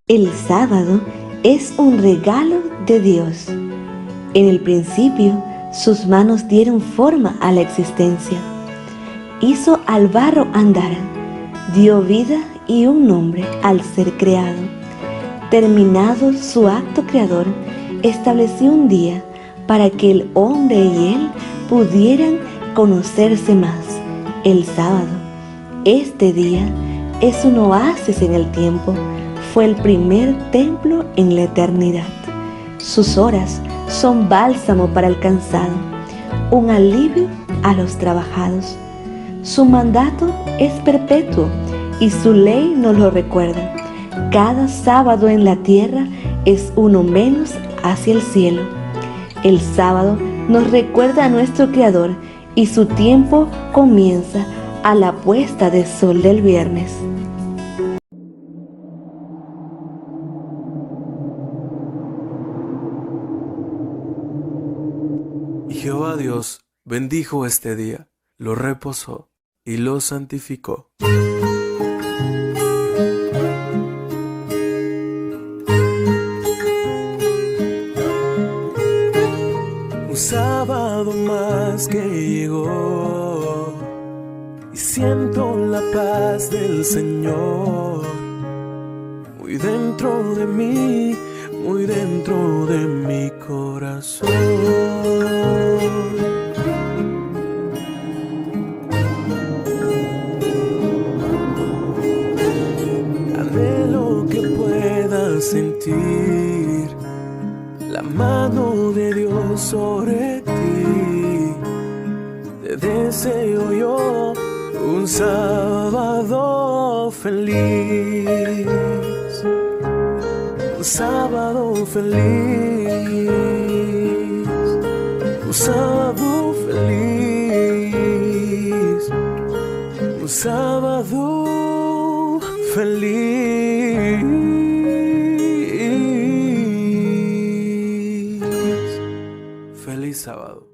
El sábado es un regalo de Dios. En el principio, sus manos dieron forma a la existencia. Hizo al barro andar, dio vida y un nombre al ser creado. Terminado su acto creador, estableció un día para que el hombre y él pudieran conocerse más, el sábado. Este día es un oasis en el tiempo. Fue el primer templo en la eternidad. Sus horas son bálsamo para el cansado, un alivio a los trabajados. Su mandato es perpetuo y su ley nos lo recuerda. Cada sábado en la tierra es uno menos hacia el cielo. El sábado nos recuerda a nuestro Creador y su tiempo comienza a la puesta de sol del viernes. Y Jehová Dios bendijo este día, lo reposó y lo santificó. Un sábado más que llegó y siento la paz del Señor muy dentro de mí, muy dentro de mi corazón. Anhelo que puedas sentir la mano de Dios sobre ti. Te deseo yo un sábado feliz. Un sábado feliz, un sábado feliz, un sábado feliz. Feliz sábado.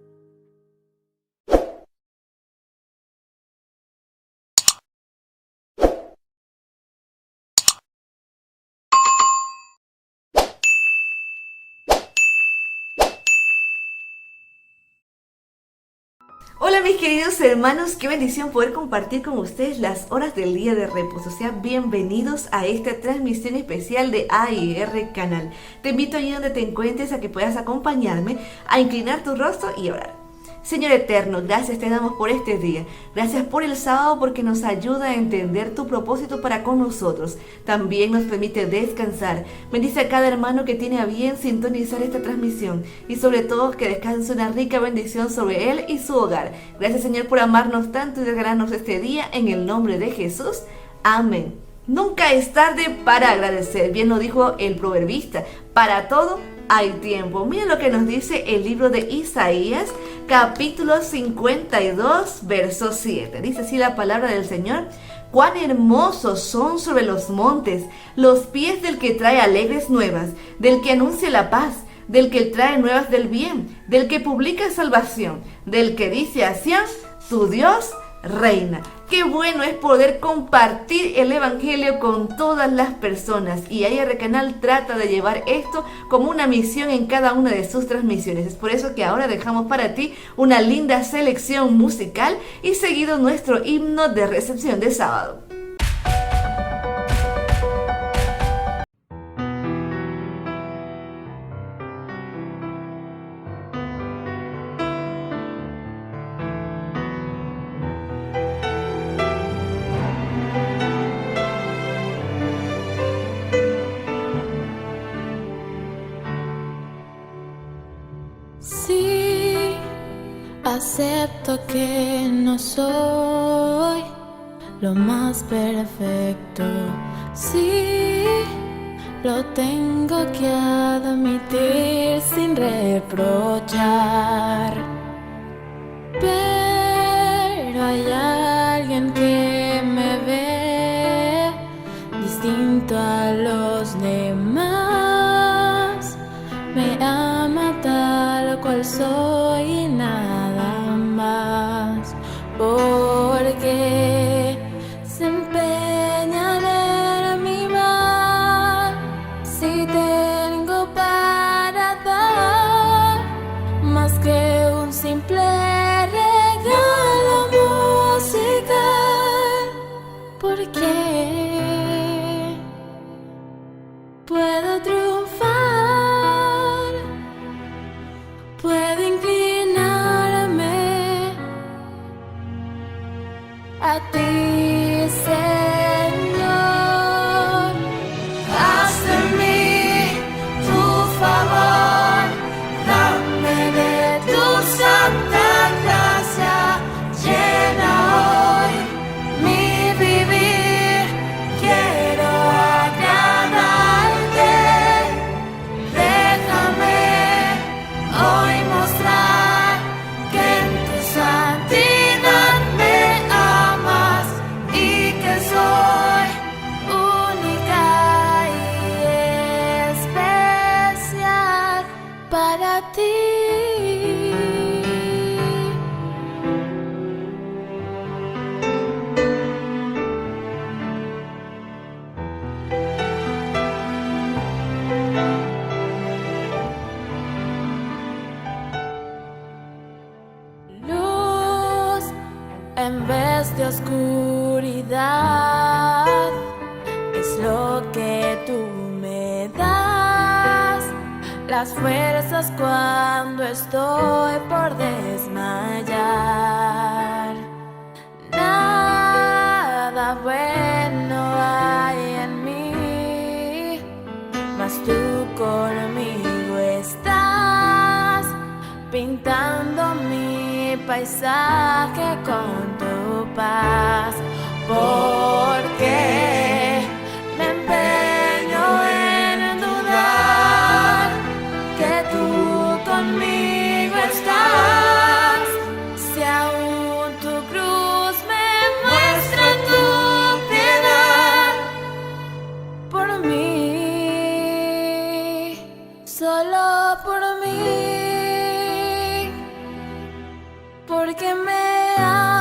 Hola mis queridos hermanos, qué bendición poder compartir con ustedes las horas del día de reposo. Sean bienvenidos a esta transmisión especial de AIR Canal. Te invito allí donde te encuentres a que puedas acompañarme a inclinar tu rostro y orar. Señor eterno, gracias te damos por este día. Gracias por el sábado porque nos ayuda a entender tu propósito para con nosotros. También nos permite descansar. Bendice a cada hermano que tiene a bien sintonizar esta transmisión y sobre todo que descanse una rica bendición sobre él y su hogar. Gracias Señor por amarnos tanto y regalarnos este día en el nombre de Jesús. Amén. Nunca es tarde para agradecer. Bien lo dijo el proverbista. Para todo hay tiempo. Mira lo que nos dice el libro de Isaías, capítulo 52, verso 7. Dice así la palabra del Señor: cuán hermosos son sobre los montes los pies del que trae alegres nuevas, del que anuncia la paz, del que trae nuevas del bien, del que publica salvación, del que dice a Sión, tu Dios reina. Qué bueno es poder compartir el evangelio con todas las personas, y AIR Canal trata de llevar esto como una misión en cada una de sus transmisiones. Es por eso que ahora dejamos para ti una linda selección musical y seguido nuestro himno de recepción de sábado. Sí, acepto que no soy lo más perfecto. Sí, lo tengo que admitir sin reprochar. Pero hay alguien que me ve distinto a los demás. Me ama tal cual soy y nada más, porque se empeña en ver mi mal a ti, Señor. Haz de mí tu favor, dame de tu santa gracia, llena hoy mi vivir, quiero agradarte. Déjame hoy mostrar que en tu santidad me amas y que soy única y especial para ti. Luz en vez de oscuridad es lo que tú me das, las fuerzas cuando estoy por desmayar. Nada bueno hay en mí, mas tú conmigo estás, pintando mi paisaje con tu paz. Porque me empeño en dudar que tú conmigo estás, si aún tu cruz me muestra tu piedad por mí, solo por mí, porque me amas.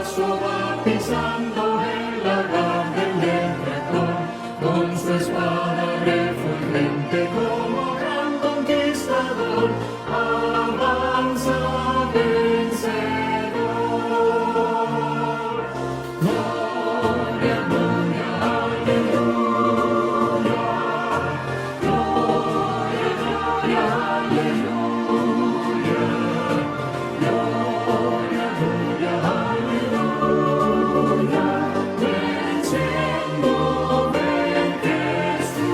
paso va pisando el lagar del rector, con su espada refulgente como gran conquistador, avanza vencedor. Gloria, gloria, aleluya. Gloria, gloria, aleluya. Gloria, gloria, aleluya. Venciendo ven Jesús.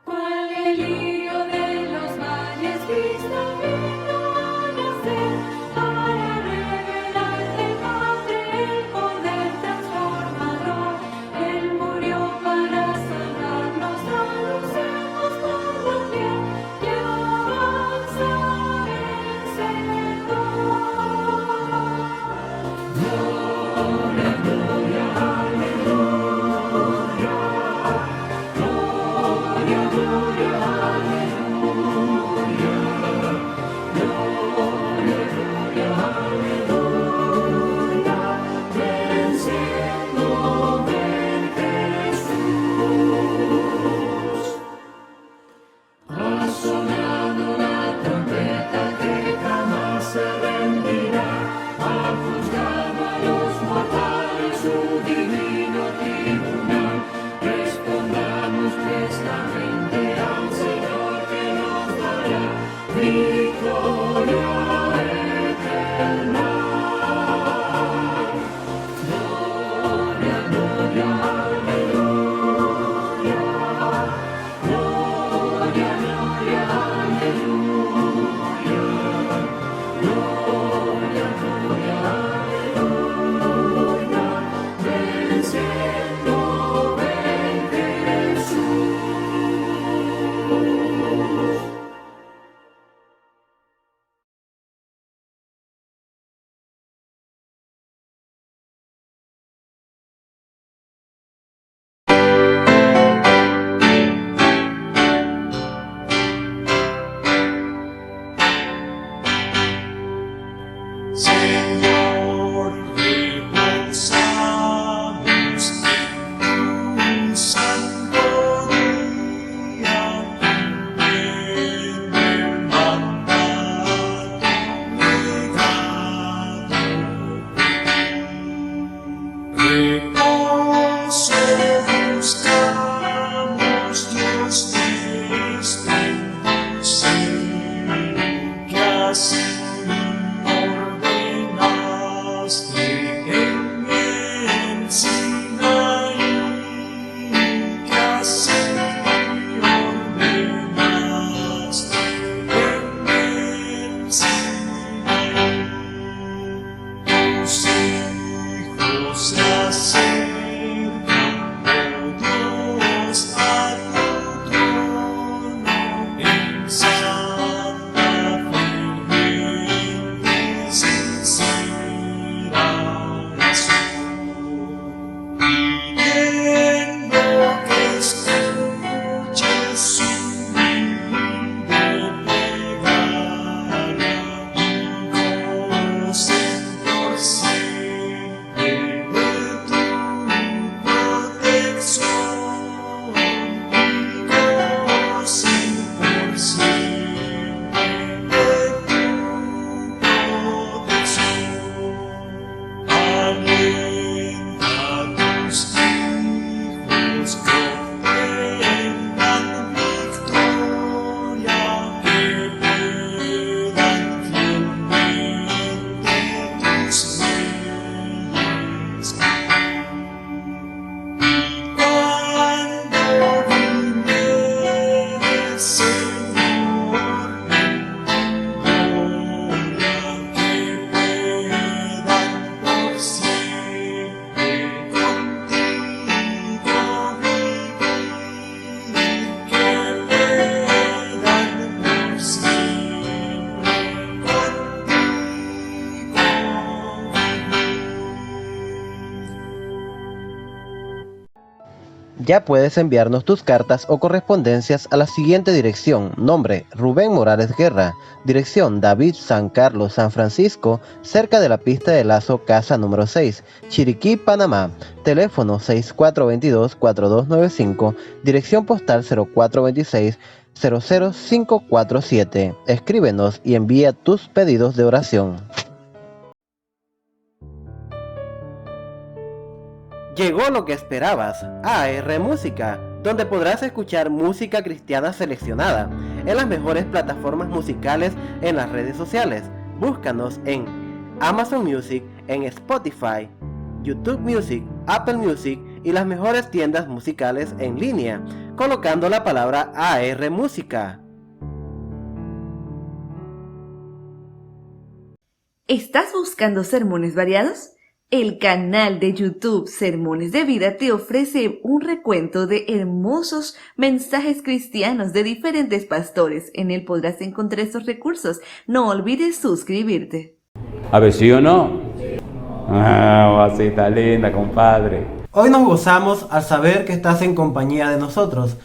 Cual el lirio de los valles, Cristo vino a nacer para revelar del Padre el poder transformador. Él murió para salvarnos, anunciamos por doquier y avanza vencedor. Gloria, gloria, aleluya. Gloria, gloria, aleluya. Gloria, gloria, aleluya. Venciendo ven Jesús. Ha sonado la trompeta que jamás se rendirá. Ha juzgado a los mortales su divino tribunal. Respondamos prestamente al Señor que nos dará victoria eterna. Gloria, gloria, aleluya. Gloria, gloria, aleluya. Gloria, gloria, aleluya. Venciendo ven Jesús. Señor, reposamos en tu santo día, en el mandato legado. Reposo buscamos, Dios, desde tu ser, que así ordenaste en el Sinaí, que así ordenaste en el Sinaí. Tus hijos se acercan, oh Dios, a tu trono en santa fe. Ya puedes enviarnos tus cartas o correspondencias a la siguiente dirección. Nombre: Rubén Morales Guerra. Dirección: David San Carlos, San Francisco, cerca de la pista de Lazo, casa número 6, Chiriquí, Panamá. Teléfono 6422-4295. Dirección postal 0426 00547. Escríbenos y envía tus pedidos de oración. Llegó lo que esperabas, AR Música, donde podrás escuchar música cristiana seleccionada en las mejores plataformas musicales en las redes sociales. Búscanos en Amazon Music, en Spotify, YouTube Music, Apple Music y las mejores tiendas musicales en línea, colocando la palabra AR Música. ¿Estás buscando sermones variados? El canal de YouTube Sermones de Vida te ofrece un recuento de hermosos mensajes cristianos de diferentes pastores. En él podrás encontrar estos recursos. No olvides suscribirte. A ver, ¿sí o no? Ah, vasita linda, compadre. Hoy nos gozamos al saber que estás en compañía de nosotros.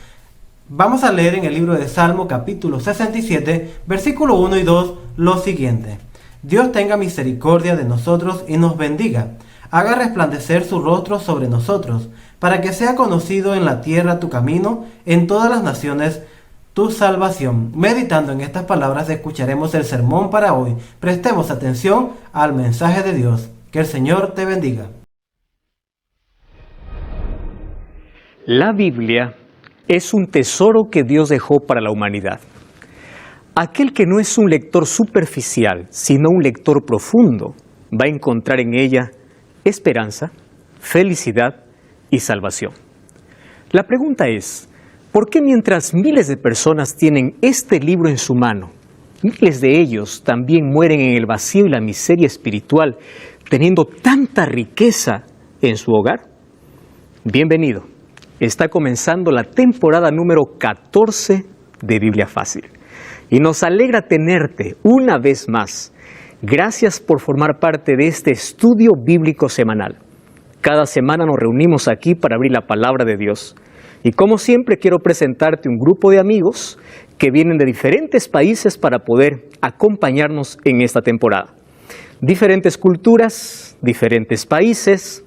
Vamos a leer en el libro de Salmo capítulo 67, versículo 1 y 2, lo siguiente. Dios tenga misericordia de nosotros y nos bendiga. Haga resplandecer su rostro sobre nosotros, para que sea conocido en la tierra tu camino, en todas las naciones tu salvación. Meditando en estas palabras escucharemos el sermón para hoy. Prestemos atención al mensaje de Dios. Que el Señor te bendiga. La Biblia es un tesoro que Dios dejó para la humanidad. Aquel que no es un lector superficial, sino un lector profundo, va a encontrar en ella esperanza, felicidad y salvación. La pregunta es, ¿por qué mientras miles de personas tienen este libro en su mano, miles de ellos también mueren en el vacío y la miseria espiritual, teniendo tanta riqueza en su hogar? Bienvenido. Está comenzando la temporada número 14 de Biblia Fácil. Y nos alegra tenerte una vez más. Gracias por formar parte de este estudio bíblico semanal. Cada semana nos reunimos aquí para abrir la palabra de Dios. Y como siempre quiero presentarte un grupo de amigos que vienen de diferentes países para poder acompañarnos en esta temporada. Diferentes culturas, diferentes países,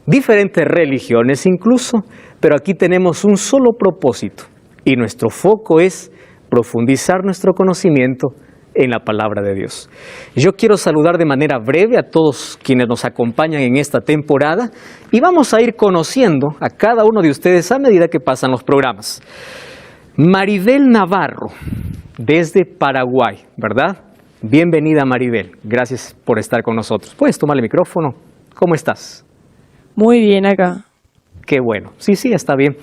diferentes religiones incluso, pero aquí tenemos un solo propósito y nuestro foco es profundizar nuestro conocimiento en la palabra de Dios. Yo quiero saludar de manera breve a todos quienes nos acompañan en esta temporada y vamos a ir conociendo a cada uno de ustedes a medida que pasan los programas. Maribel Navarro, desde Paraguay, ¿verdad? Bienvenida, Maribel. Gracias por estar con nosotros. ¿Puedes tomar el micrófono? ¿Cómo estás? Muy bien acá. Qué bueno. Sí, está bien.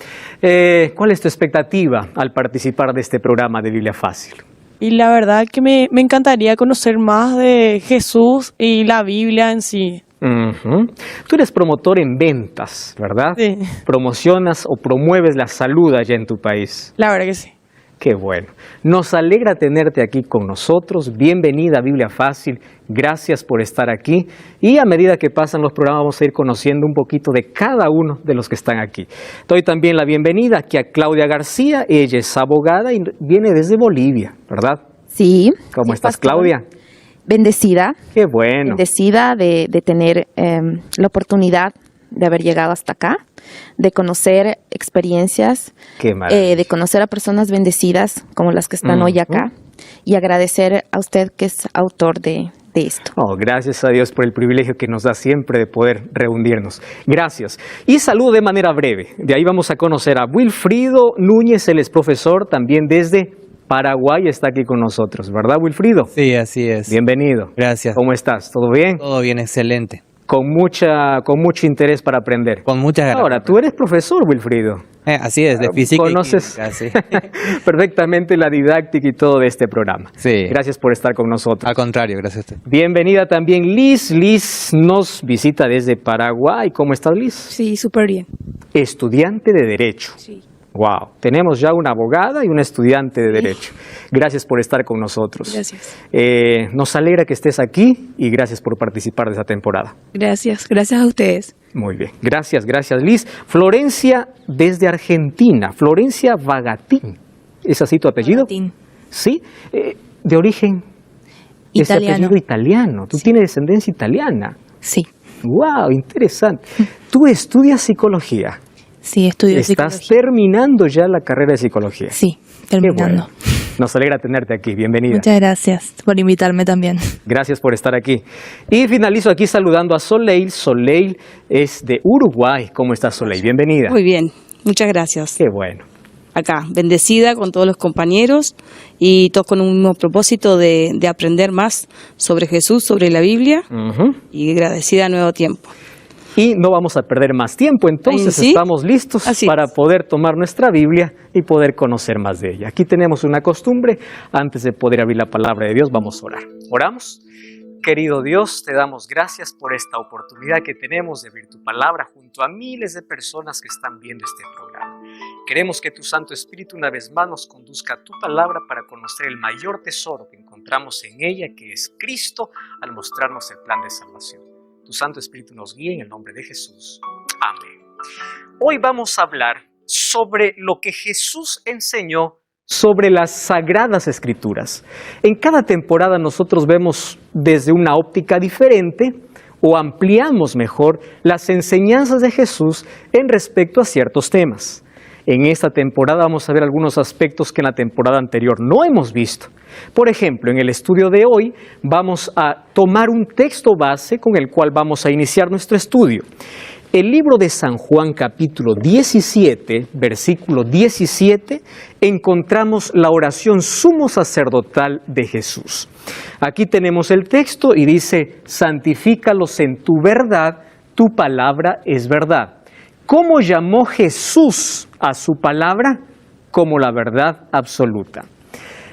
¿Cuál es tu expectativa al participar de este programa de Biblia Fácil? Y la verdad que me encantaría conocer más de Jesús y la Biblia en sí. Tú eres promotor en ventas, ¿verdad? Sí. Promocionas o promueves la salud allá en tu país. La verdad que sí. Qué bueno. Nos alegra tenerte aquí con nosotros. Bienvenida a Biblia Fácil. Gracias por estar aquí. Y a medida que pasan los programas vamos a ir conociendo un poquito de cada uno de los que están aquí. Doy también la bienvenida aquí a Claudia García. Ella es abogada y viene desde Bolivia, ¿verdad? Sí. ¿Cómo estás, pastor. Claudia? Bendecida. Qué bueno. Bendecida de tener la oportunidad de haber llegado hasta acá, de conocer experiencias, de conocer a personas bendecidas como las que están hoy acá y agradecer a usted que es autor de esto. Oh, gracias a Dios por el privilegio que nos da siempre de poder reunirnos. Gracias. Y saludo de manera breve. De ahí vamos a conocer a Wilfrido Núñez, él es profesor también desde Paraguay, está aquí con nosotros, ¿verdad, Wilfrido? Sí, así es. Bienvenido. Gracias. ¿Cómo estás? ¿Todo bien? Todo bien, excelente. Con mucho interés para aprender. Con muchas ganas. Ahora, tú eres profesor, Wilfrido. Así es, de física Conoces y química, sí. perfectamente la didáctica y todo de este programa. Sí. Gracias por estar con nosotros. Al contrario, gracias a usted. Bienvenida también Liz. Liz nos visita desde Paraguay. ¿Cómo estás, Liz? Sí, súper bien. Estudiante de Derecho. Sí. Wow, tenemos ya una abogada y una estudiante de Derecho. Gracias por estar con nosotros. Gracias. Nos alegra que estés aquí y gracias por participar de esta temporada. Gracias a ustedes. Muy bien, gracias Liz. Florencia desde Argentina, Florencia Vagatín. ¿Es así tu apellido? Vagatín. Sí, de origen ese italiano. apellido italiano. Tú tienes descendencia italiana. Sí. Wow, interesante. Tú estudias psicología. Sí, estudio Estás psicología. terminando ya la carrera de psicología. Sí, terminando. Qué bueno. Nos alegra tenerte aquí. Bienvenida. Muchas gracias por invitarme también. Gracias por estar aquí. Y finalizo aquí saludando a Soleil. Soleil es de Uruguay. ¿Cómo estás, Soleil? Bienvenida. Muy bien, muchas gracias. Qué bueno. Acá, bendecida con todos los compañeros y todos con un mismo propósito de aprender más sobre Jesús, sobre la Biblia y agradecida a Nuevo Tiempo. Y no vamos a perder más tiempo, entonces ¿Sí? estamos listos para poder tomar nuestra Biblia y poder conocer más de ella. Aquí tenemos una costumbre, antes de poder abrir la palabra de Dios, vamos a orar. ¿Oramos? Querido Dios, te damos gracias por esta oportunidad que tenemos de abrir tu palabra junto a miles de personas que están viendo este programa. Queremos que tu Santo Espíritu una vez más nos conduzca a tu palabra para conocer el mayor tesoro que encontramos en ella, que es Cristo, al mostrarnos el plan de salvación. Tu Santo Espíritu nos guíe en el nombre de Jesús. Amén. Hoy vamos a hablar sobre lo que Jesús enseñó sobre las Sagradas Escrituras. En cada temporada nosotros vemos desde una óptica diferente o ampliamos mejor las enseñanzas de Jesús en respecto a ciertos temas. En esta temporada vamos a ver algunos aspectos que en la temporada anterior no hemos visto. Por ejemplo, en el estudio de hoy vamos a tomar un texto base con el cual vamos a iniciar nuestro estudio. El libro de San Juan, capítulo 17, versículo 17, encontramos la oración sumo sacerdotal de Jesús. Aquí tenemos el texto y dice: santifícalos en tu verdad, tu palabra es verdad. ¿Cómo llamó Jesús a su palabra? Como la verdad absoluta.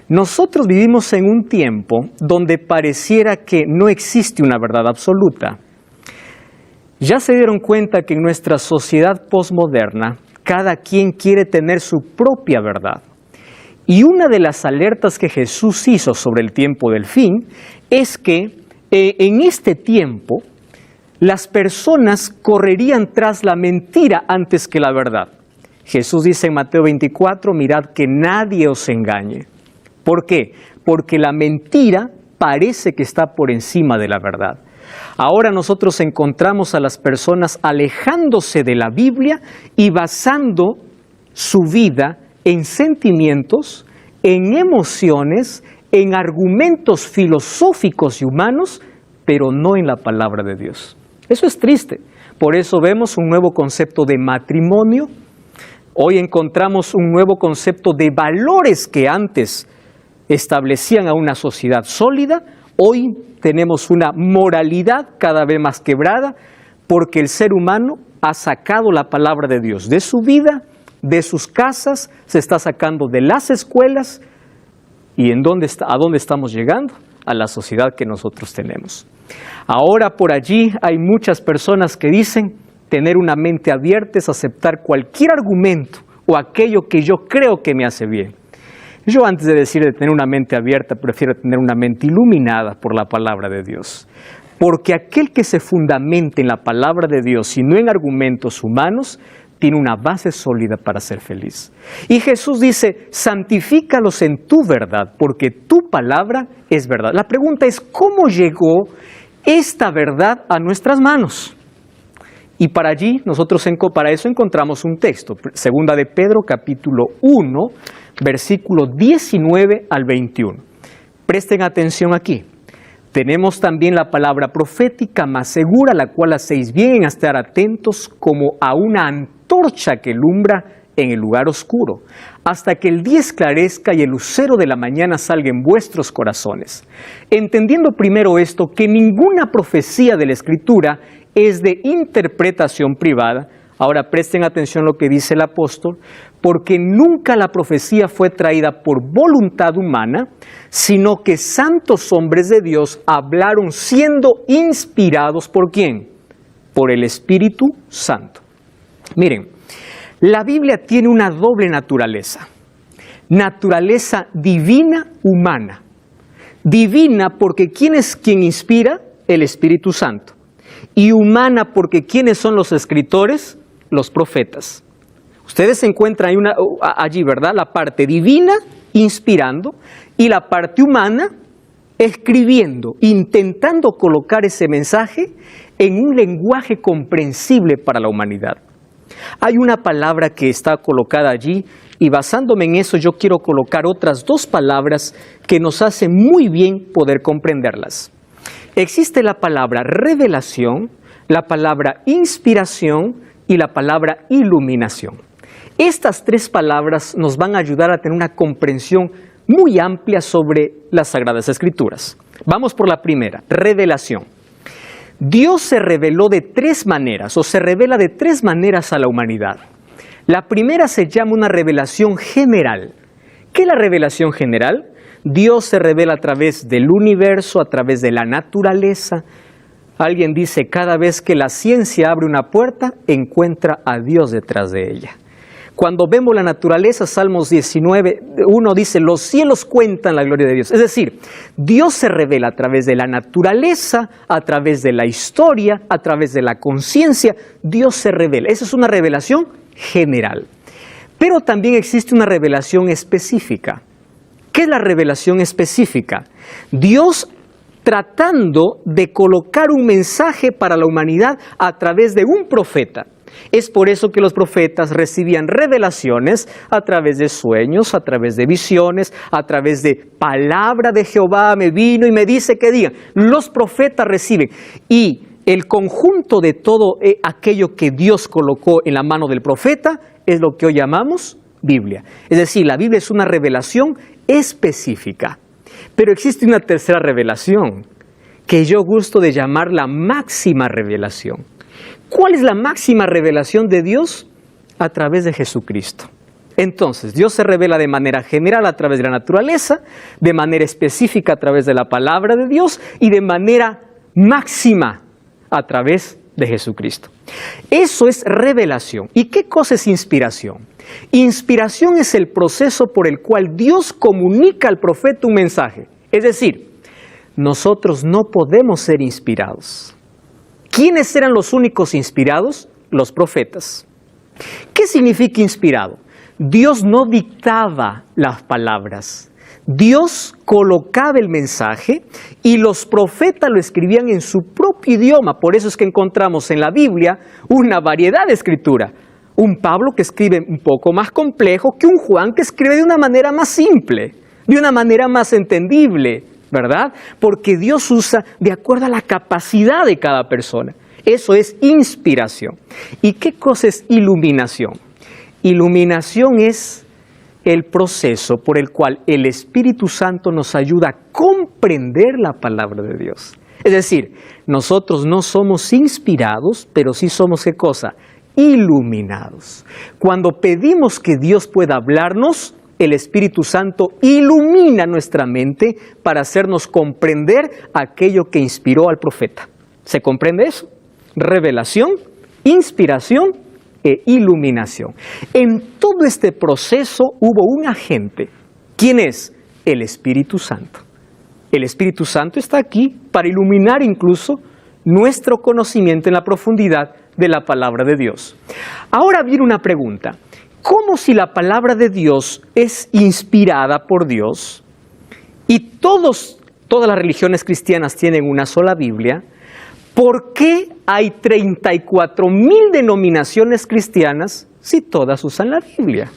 Nosotros vivimos en un tiempo donde pareciera que no existe una verdad absoluta. Ya se dieron cuenta que en nuestra sociedad posmoderna, cada quien quiere tener su propia verdad. Y una de las alertas que Jesús hizo sobre el tiempo del fin es que en este tiempo las personas correrían tras la mentira antes que la verdad. Jesús dice en Mateo 24, mirad que nadie os engañe. ¿Por qué? Porque la mentira parece que está por encima de la verdad. Ahora nosotros encontramos a las personas alejándose de la Biblia y basando su vida en sentimientos, en emociones, en argumentos filosóficos y humanos, pero no en la palabra de Dios. Eso es triste. Por eso vemos un nuevo concepto de matrimonio. Hoy encontramos un nuevo concepto de valores que antes establecían a una sociedad sólida. Hoy tenemos una moralidad cada vez más quebrada porque el ser humano ha sacado la palabra de Dios de su vida, de sus casas, se está sacando de las escuelas. ¿Y a dónde estamos llegando? A la sociedad que nosotros tenemos. Ahora por allí hay muchas personas que dicen tener una mente abierta es aceptar cualquier argumento o aquello que yo creo que me hace bien. Yo antes de decir de tener una mente abierta, prefiero tener una mente iluminada por la palabra de Dios. Porque aquel que se fundamente en la palabra de Dios y no en argumentos humanos, tiene una base sólida para ser feliz. Y Jesús dice, santifícalos en tu verdad, porque tu palabra es verdad. La pregunta es, ¿cómo llegó esta verdad a nuestras manos? Y para eso encontramos un texto, segunda de Pedro, capítulo 1, versículo 19 al 21. Presten atención aquí. Tenemos también la palabra profética más segura, la cual hacéis bien en estar atentos como a una antorcha que alumbra en el lugar oscuro, hasta que el día esclarezca y el lucero de la mañana salga en vuestros corazones. Entendiendo primero esto, que ninguna profecía de la Escritura es de interpretación privada. Ahora presten atención a lo que dice el apóstol, porque nunca la profecía fue traída por voluntad humana, sino que santos hombres de Dios hablaron siendo inspirados ¿por quién? Por el Espíritu Santo. Miren, La Biblia tiene una doble naturaleza. Naturaleza divina, humana. Divina porque ¿quién es quien inspira? El Espíritu Santo. Y humana porque ¿quiénes son los escritores? Los profetas. Ustedes encuentran allí, ¿verdad? La parte divina, inspirando, y la parte humana, escribiendo, intentando colocar ese mensaje en un lenguaje comprensible para la humanidad. Hay una palabra que está colocada allí y basándome en eso yo quiero colocar otras dos palabras que nos hacen muy bien poder comprenderlas. Existe la palabra revelación, la palabra inspiración y la palabra iluminación. Estas tres palabras nos van a ayudar a tener una comprensión muy amplia sobre las Sagradas Escrituras. Vamos por la primera, revelación. Dios se reveló de tres maneras, o se revela de tres maneras a la humanidad. La primera se llama una revelación general. ¿Qué es la revelación general? Dios se revela a través del universo, a través de la naturaleza. Alguien dice, cada vez que la ciencia abre una puerta, encuentra a Dios detrás de ella. Cuando vemos la naturaleza, Salmos 19:1 dice, los cielos cuentan la gloria de Dios. Es decir, Dios se revela a través de la naturaleza, a través de la historia, a través de la conciencia. Dios se revela. Esa es una revelación general. Pero también existe una revelación específica. ¿Qué es la revelación específica? Dios tratando de colocar un mensaje para la humanidad a través de un profeta. Es por eso que los profetas recibían revelaciones a través de sueños, a través de visiones, a través de palabra de Jehová me vino y me dice que digan. Los profetas reciben y el conjunto de todo aquello que Dios colocó en la mano del profeta es lo que hoy llamamos Biblia. Es decir, la Biblia es una revelación específica. Pero existe una tercera revelación que yo gusto de llamar la máxima revelación. ¿Cuál es la máxima revelación de Dios? A través de Jesucristo. Entonces, Dios se revela de manera general a través de la naturaleza, de manera específica a través de la palabra de Dios y de manera máxima a través de Jesucristo. Eso es revelación. ¿Y qué cosa es inspiración? Inspiración es el proceso por el cual Dios comunica al profeta un mensaje. Es decir, nosotros no podemos ser inspirados. ¿Quiénes eran los únicos inspirados? Los profetas. ¿Qué significa inspirado? Dios no dictaba las palabras. Dios colocaba el mensaje y los profetas lo escribían en su propio idioma. Por eso es que encontramos en la Biblia una variedad de escritura. Un Pablo que escribe un poco más complejo que un Juan que escribe de una manera más simple, de una manera más entendible, ¿verdad? Porque Dios usa de acuerdo a la capacidad de cada persona. Eso es inspiración. ¿Y qué cosa es iluminación? Iluminación es el proceso por el cual el Espíritu Santo nos ayuda a comprender la palabra de Dios. Es decir, nosotros no somos inspirados, pero sí somos ¿qué cosa? Iluminados. Cuando pedimos que Dios pueda hablarnos, el Espíritu Santo ilumina nuestra mente para hacernos comprender aquello que inspiró al profeta. ¿Se comprende eso? Revelación, inspiración e iluminación. En todo este proceso hubo un agente. ¿Quién es? El Espíritu Santo. El Espíritu Santo está aquí para iluminar incluso nuestro conocimiento en la profundidad de la palabra de Dios. Ahora viene una pregunta. ¿Cómo si la palabra de Dios es inspirada por Dios y todas las religiones cristianas tienen una sola Biblia? ¿Por qué hay 34,000 denominaciones cristianas si todas usan la Biblia?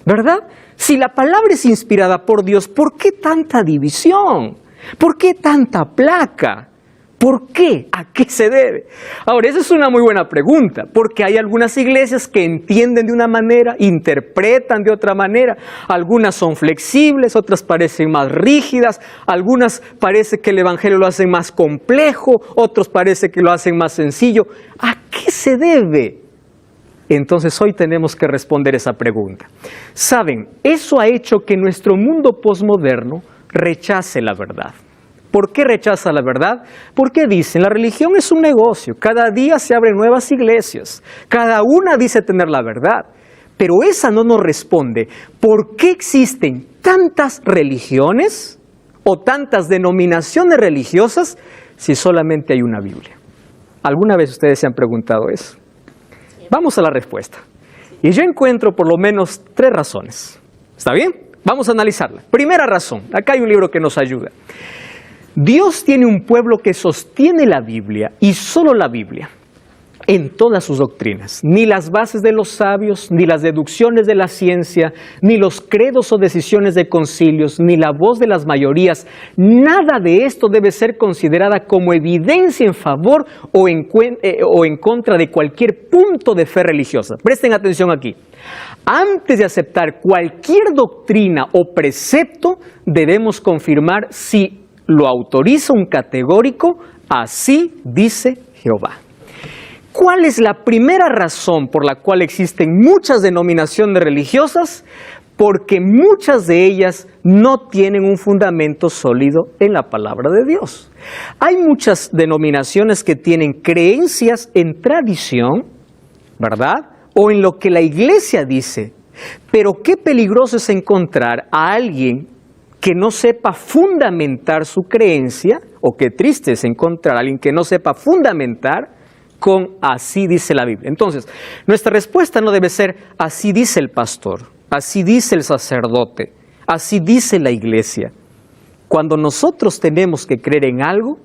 ¿Verdad? Si la palabra es inspirada por Dios, ¿por qué tanta división? ¿Por qué tanta placa? ¿Por qué? ¿A qué se debe? Ahora, esa es una muy buena pregunta, porque hay algunas iglesias que entienden de una manera, interpretan de otra manera. Algunas son flexibles, otras parecen más rígidas, algunas parece que el evangelio lo hacen más complejo, otros parece que lo hacen más sencillo. ¿A qué se debe? Entonces hoy tenemos que responder esa pregunta. Saben, eso ha hecho que nuestro mundo posmoderno rechace la verdad. ¿Por qué rechaza la verdad? Porque dicen, la religión es un negocio, cada día se abren nuevas iglesias, cada una dice tener la verdad. Pero esa no nos responde por qué existen tantas religiones o tantas denominaciones religiosas si solamente hay una Biblia. ¿Alguna vez ustedes se han preguntado eso? Vamos a la respuesta. Y yo encuentro por lo menos 3 razones. ¿Está bien? Vamos a analizarla. Primera razón, acá hay un libro que nos ayuda. Dios tiene un pueblo que sostiene la Biblia y solo la Biblia en todas sus doctrinas. Ni las bases de los sabios, ni las deducciones de la ciencia, ni los credos o decisiones de concilios, ni la voz de las mayorías. Nada de esto debe ser considerada como evidencia en favor o en contra de cualquier punto de fe religiosa. Presten atención aquí. Antes de aceptar cualquier doctrina o precepto, debemos confirmar si lo autoriza un categórico, así dice Jehová. ¿Cuál es la primera razón por la cual existen muchas denominaciones religiosas? Porque muchas de ellas no tienen un fundamento sólido en la palabra de Dios. Hay muchas denominaciones que tienen creencias en tradición, ¿verdad? O en lo que la iglesia dice. Pero qué peligroso es encontrar a alguien que no sepa fundamentar su creencia, o qué triste es encontrar a alguien que no sepa fundamentar con así dice la Biblia. Entonces, nuestra respuesta no debe ser así dice el pastor, así dice el sacerdote, así dice la iglesia. Cuando nosotros tenemos que creer en algo,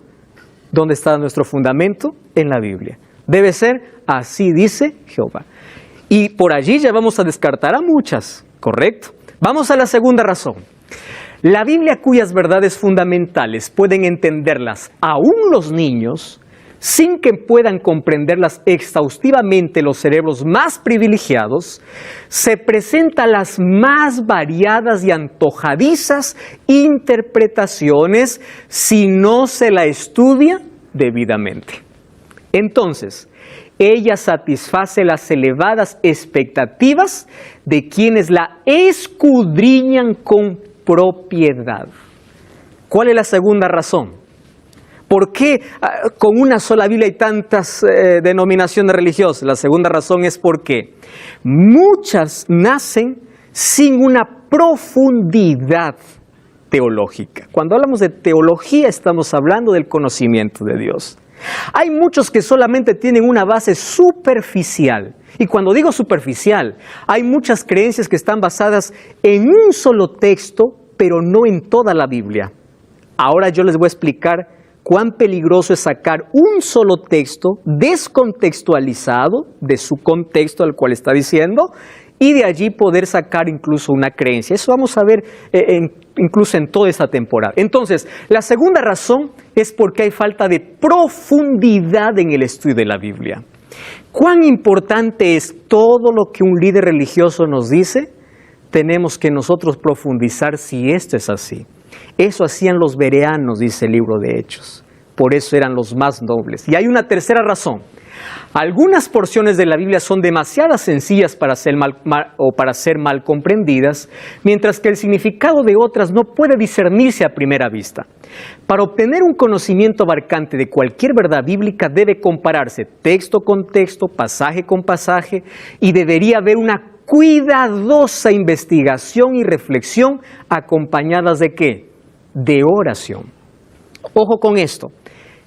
¿dónde está nuestro fundamento? En la Biblia. Debe ser así dice Jehová. Y por allí ya vamos a descartar a muchas, ¿correcto? Vamos a la segunda razón. La Biblia, cuyas verdades fundamentales pueden entenderlas aún los niños, sin que puedan comprenderlas exhaustivamente los cerebros más privilegiados, se presenta las más variadas y antojadizas interpretaciones si no se la estudia debidamente. Entonces, ella satisface las elevadas expectativas de quienes la escudriñan con propiedad. ¿Cuál es la segunda razón? ¿Por qué con una sola Biblia hay tantas denominaciones religiosas? La segunda razón es porque muchas nacen sin una profundidad teológica. Cuando hablamos de teología estamos hablando del conocimiento de Dios. Hay muchos que solamente tienen una base superficial. Y cuando digo superficial, hay muchas creencias que están basadas en un solo texto, pero no en toda la Biblia. Ahora yo les voy a explicar cuán peligroso es sacar un solo texto descontextualizado de su contexto al cual está diciendo y de allí poder sacar incluso una creencia. Eso vamos a ver incluso en toda esta temporada. Entonces, la segunda razón es porque hay falta de profundidad en el estudio de la Biblia. ¿Cuán importante es todo lo que un líder religioso nos dice? Tenemos que nosotros profundizar si esto es así. Eso hacían los bereanos, dice el libro de Hechos. Por eso eran los más nobles. Y hay una tercera razón. Algunas porciones de la Biblia son demasiado sencillas para ser mal comprendidas, mientras que el significado de otras no puede discernirse a primera vista. Para obtener un conocimiento abarcante de cualquier verdad bíblica debe compararse texto con texto, pasaje con pasaje, y debería haber una cuidadosa investigación y reflexión acompañadas ¿de qué? De oración. Ojo con esto.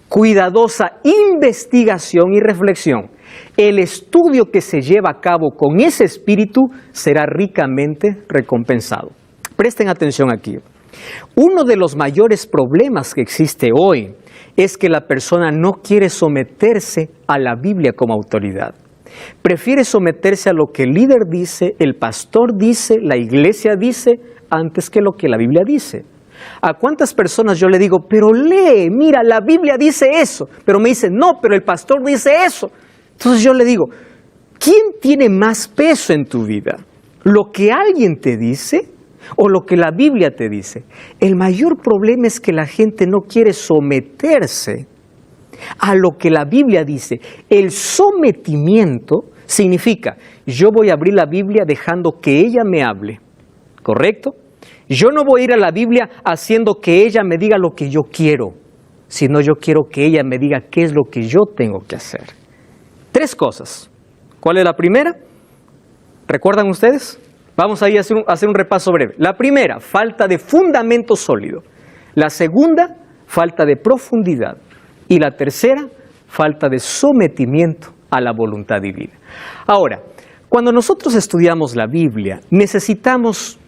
Cuidadosa investigación y reflexión. El estudio que se lleva a cabo con ese espíritu será ricamente recompensado. Presten atención aquí. Uno de los mayores problemas que existe hoy es que la persona no quiere someterse a la Biblia como autoridad. Prefiere someterse a lo que el líder dice, el pastor dice, la iglesia dice, antes que lo que la Biblia dice. ¿A cuántas personas yo le digo, pero lee, mira, la Biblia dice eso? Pero me dicen, no, pero el pastor dice eso. Entonces yo le digo, ¿quién tiene más peso en tu vida? ¿Lo que alguien te dice o lo que la Biblia te dice? El mayor problema es que la gente no quiere someterse a lo que la Biblia dice. El sometimiento significa, yo voy a abrir la Biblia dejando que ella me hable, ¿correcto? Yo no voy a ir a la Biblia haciendo que ella me diga lo que yo quiero, sino yo quiero que ella me diga qué es lo que yo tengo que hacer. 3 cosas. ¿Cuál es la primera? ¿Recuerdan ustedes? Vamos a ir a hacer un repaso breve. La primera, falta de fundamento sólido. La segunda, falta de profundidad. Y la tercera, falta de sometimiento a la voluntad divina. Ahora, cuando nosotros estudiamos la Biblia, necesitamos,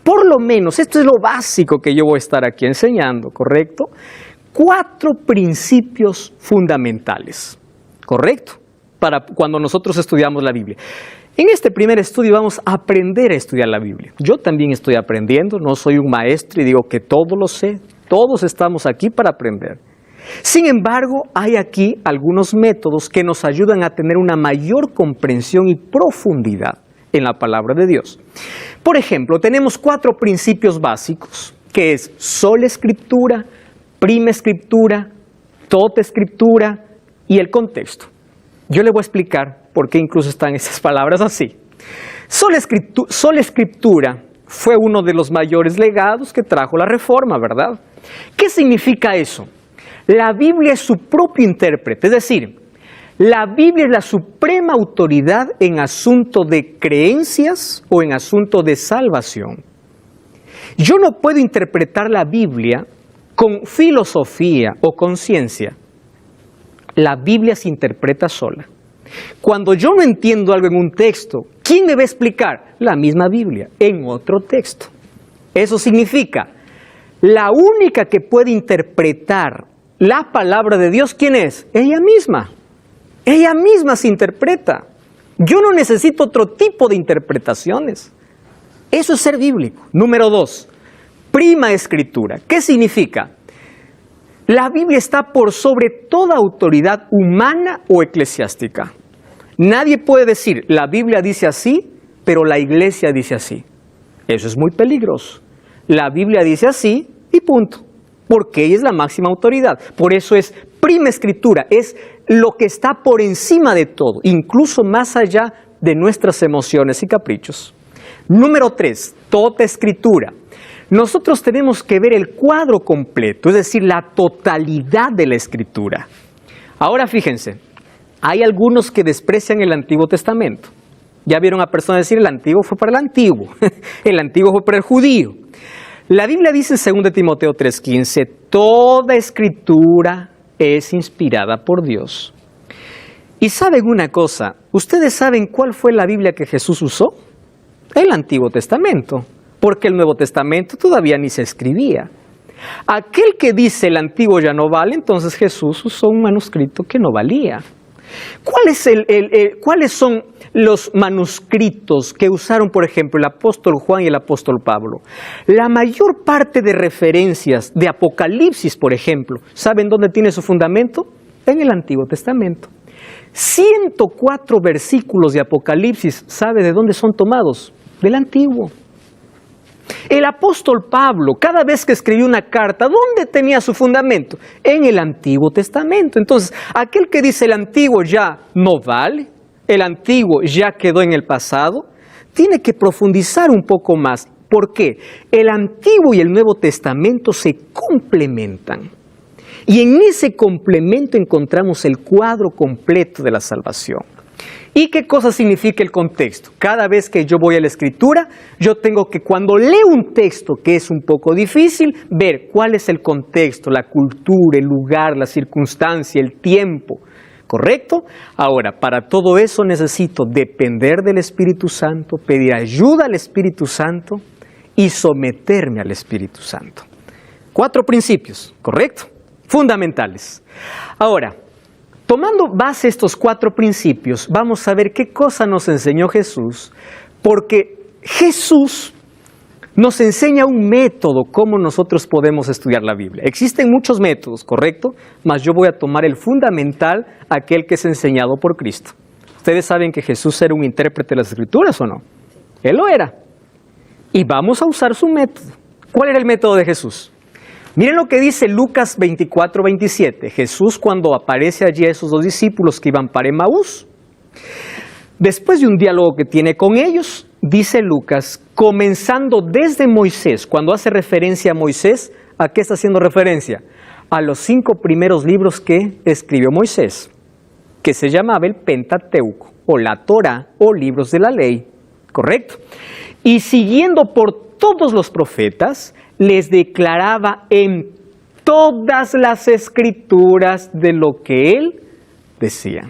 por lo menos, esto es lo básico que yo voy a estar aquí enseñando, ¿correcto? 4 principios fundamentales, ¿correcto? Para cuando nosotros estudiamos la Biblia. En este primer estudio vamos a aprender a estudiar la Biblia. Yo también estoy aprendiendo, no soy un maestro y digo que todo lo sé. Todos estamos aquí para aprender. Sin embargo, hay aquí algunos métodos que nos ayudan a tener una mayor comprensión y profundidad en la palabra de Dios. Por ejemplo, tenemos 4 principios básicos, que es sola escritura, prima escritura, tota escritura y el contexto. Yo le voy a explicar por qué incluso están esas palabras así. Sola escritura fue uno de los mayores legados que trajo la Reforma, ¿verdad? ¿Qué significa eso? La Biblia es su propio intérprete, es decir, la Biblia es la suprema autoridad en asunto de creencias o en asunto de salvación. Yo no puedo interpretar la Biblia con filosofía o con ciencia. La Biblia se interpreta sola. Cuando yo no entiendo algo en un texto, ¿quién me va a explicar? La misma Biblia, en otro texto. Eso significa, la única que puede interpretar la palabra de Dios, ¿quién es? Ella misma. Ella misma se interpreta. Yo no necesito otro tipo de interpretaciones. Eso es ser bíblico. Número 2, prima escritura. ¿Qué significa? La Biblia está por sobre toda autoridad humana o eclesiástica. Nadie puede decir, la Biblia dice así, pero la iglesia dice así. Eso es muy peligroso. La Biblia dice así y punto. Porque ella es la máxima autoridad. Por eso es prima escritura, es lo que está por encima de todo, incluso más allá de nuestras emociones y caprichos. Número 3, tota escritura. Nosotros tenemos que ver el cuadro completo, es decir, la totalidad de la escritura. Ahora fíjense, hay algunos que desprecian el Antiguo Testamento. Ya vieron a personas decir, el Antiguo fue para el Antiguo, el Antiguo fue para el judío. La Biblia dice en 2 Timoteo 3:15, toda escritura es inspirada por Dios. Y saben una cosa, ¿ustedes saben cuál fue la Biblia que Jesús usó? El Antiguo Testamento, porque el Nuevo Testamento todavía ni se escribía. Aquel que dice el Antiguo ya no vale, entonces Jesús usó un manuscrito que no valía. ¿Cuáles son los manuscritos que usaron, por ejemplo, el apóstol Juan y el apóstol Pablo? La mayor parte de referencias de Apocalipsis, por ejemplo, ¿saben dónde tiene su fundamento? En el Antiguo Testamento. 104 versículos de Apocalipsis, ¿sabe de dónde son tomados? Del Antiguo. El apóstol Pablo, cada vez que escribió una carta, ¿dónde tenía su fundamento? En el Antiguo Testamento. Entonces, aquel que dice el Antiguo ya no vale, el Antiguo ya quedó en el pasado, tiene que profundizar un poco más. ¿Por qué? El Antiguo y el Nuevo Testamento se complementan. Y en ese complemento encontramos el cuadro completo de la salvación. ¿Y qué cosa significa el contexto? Cada vez que yo voy a la Escritura, yo tengo que, cuando leo un texto que es un poco difícil, ver cuál es el contexto, la cultura, el lugar, la circunstancia, el tiempo. ¿Correcto? Ahora, para todo eso necesito depender del Espíritu Santo, pedir ayuda al Espíritu Santo y someterme al Espíritu Santo. 4 principios, ¿correcto? Fundamentales. Ahora, tomando base estos 4 principios, vamos a ver qué cosa nos enseñó Jesús, porque Jesús nos enseña un método cómo nosotros podemos estudiar la Biblia. Existen muchos métodos, ¿correcto? Mas yo voy a tomar el fundamental, aquel que es enseñado por Cristo. ¿Ustedes saben que Jesús era un intérprete de las Escrituras o no? Él lo era. Y vamos a usar su método. ¿Cuál era el método de Jesús? Miren lo que dice Lucas 24:27. Jesús, cuando aparece allí a esos 2 discípulos que iban para Emaús, después de un diálogo que tiene con ellos, dice Lucas, comenzando desde Moisés, cuando hace referencia a Moisés, ¿a qué está haciendo referencia? A los 5 primeros libros que escribió Moisés, que se llamaba el Pentateuco, o la Torá, o libros de la ley. ¿correcto? Y siguiendo por todos los profetas, les declaraba en todas las escrituras de lo que él decía.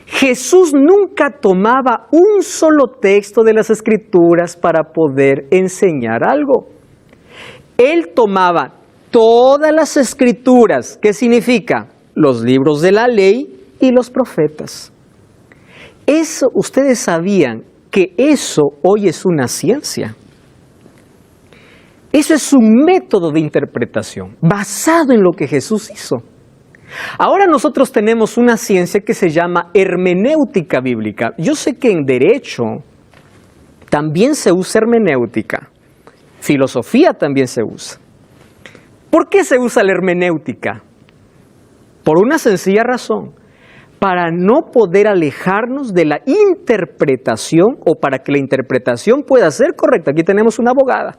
Jesús nunca tomaba un solo texto de las escrituras para poder enseñar algo. Él tomaba todas las escrituras, ¿qué significa? Los libros de la ley y los profetas. Eso, ustedes sabían que eso hoy es una ciencia. Eso es un método de interpretación basado en lo que Jesús hizo. Ahora nosotros tenemos una ciencia que se llama hermenéutica bíblica. Yo sé que en derecho también se usa hermenéutica. Filosofía también se usa. ¿Por qué se usa la hermenéutica? Por una sencilla razón. Para no poder alejarnos de la interpretación o para que la interpretación pueda ser correcta. Aquí tenemos una abogada,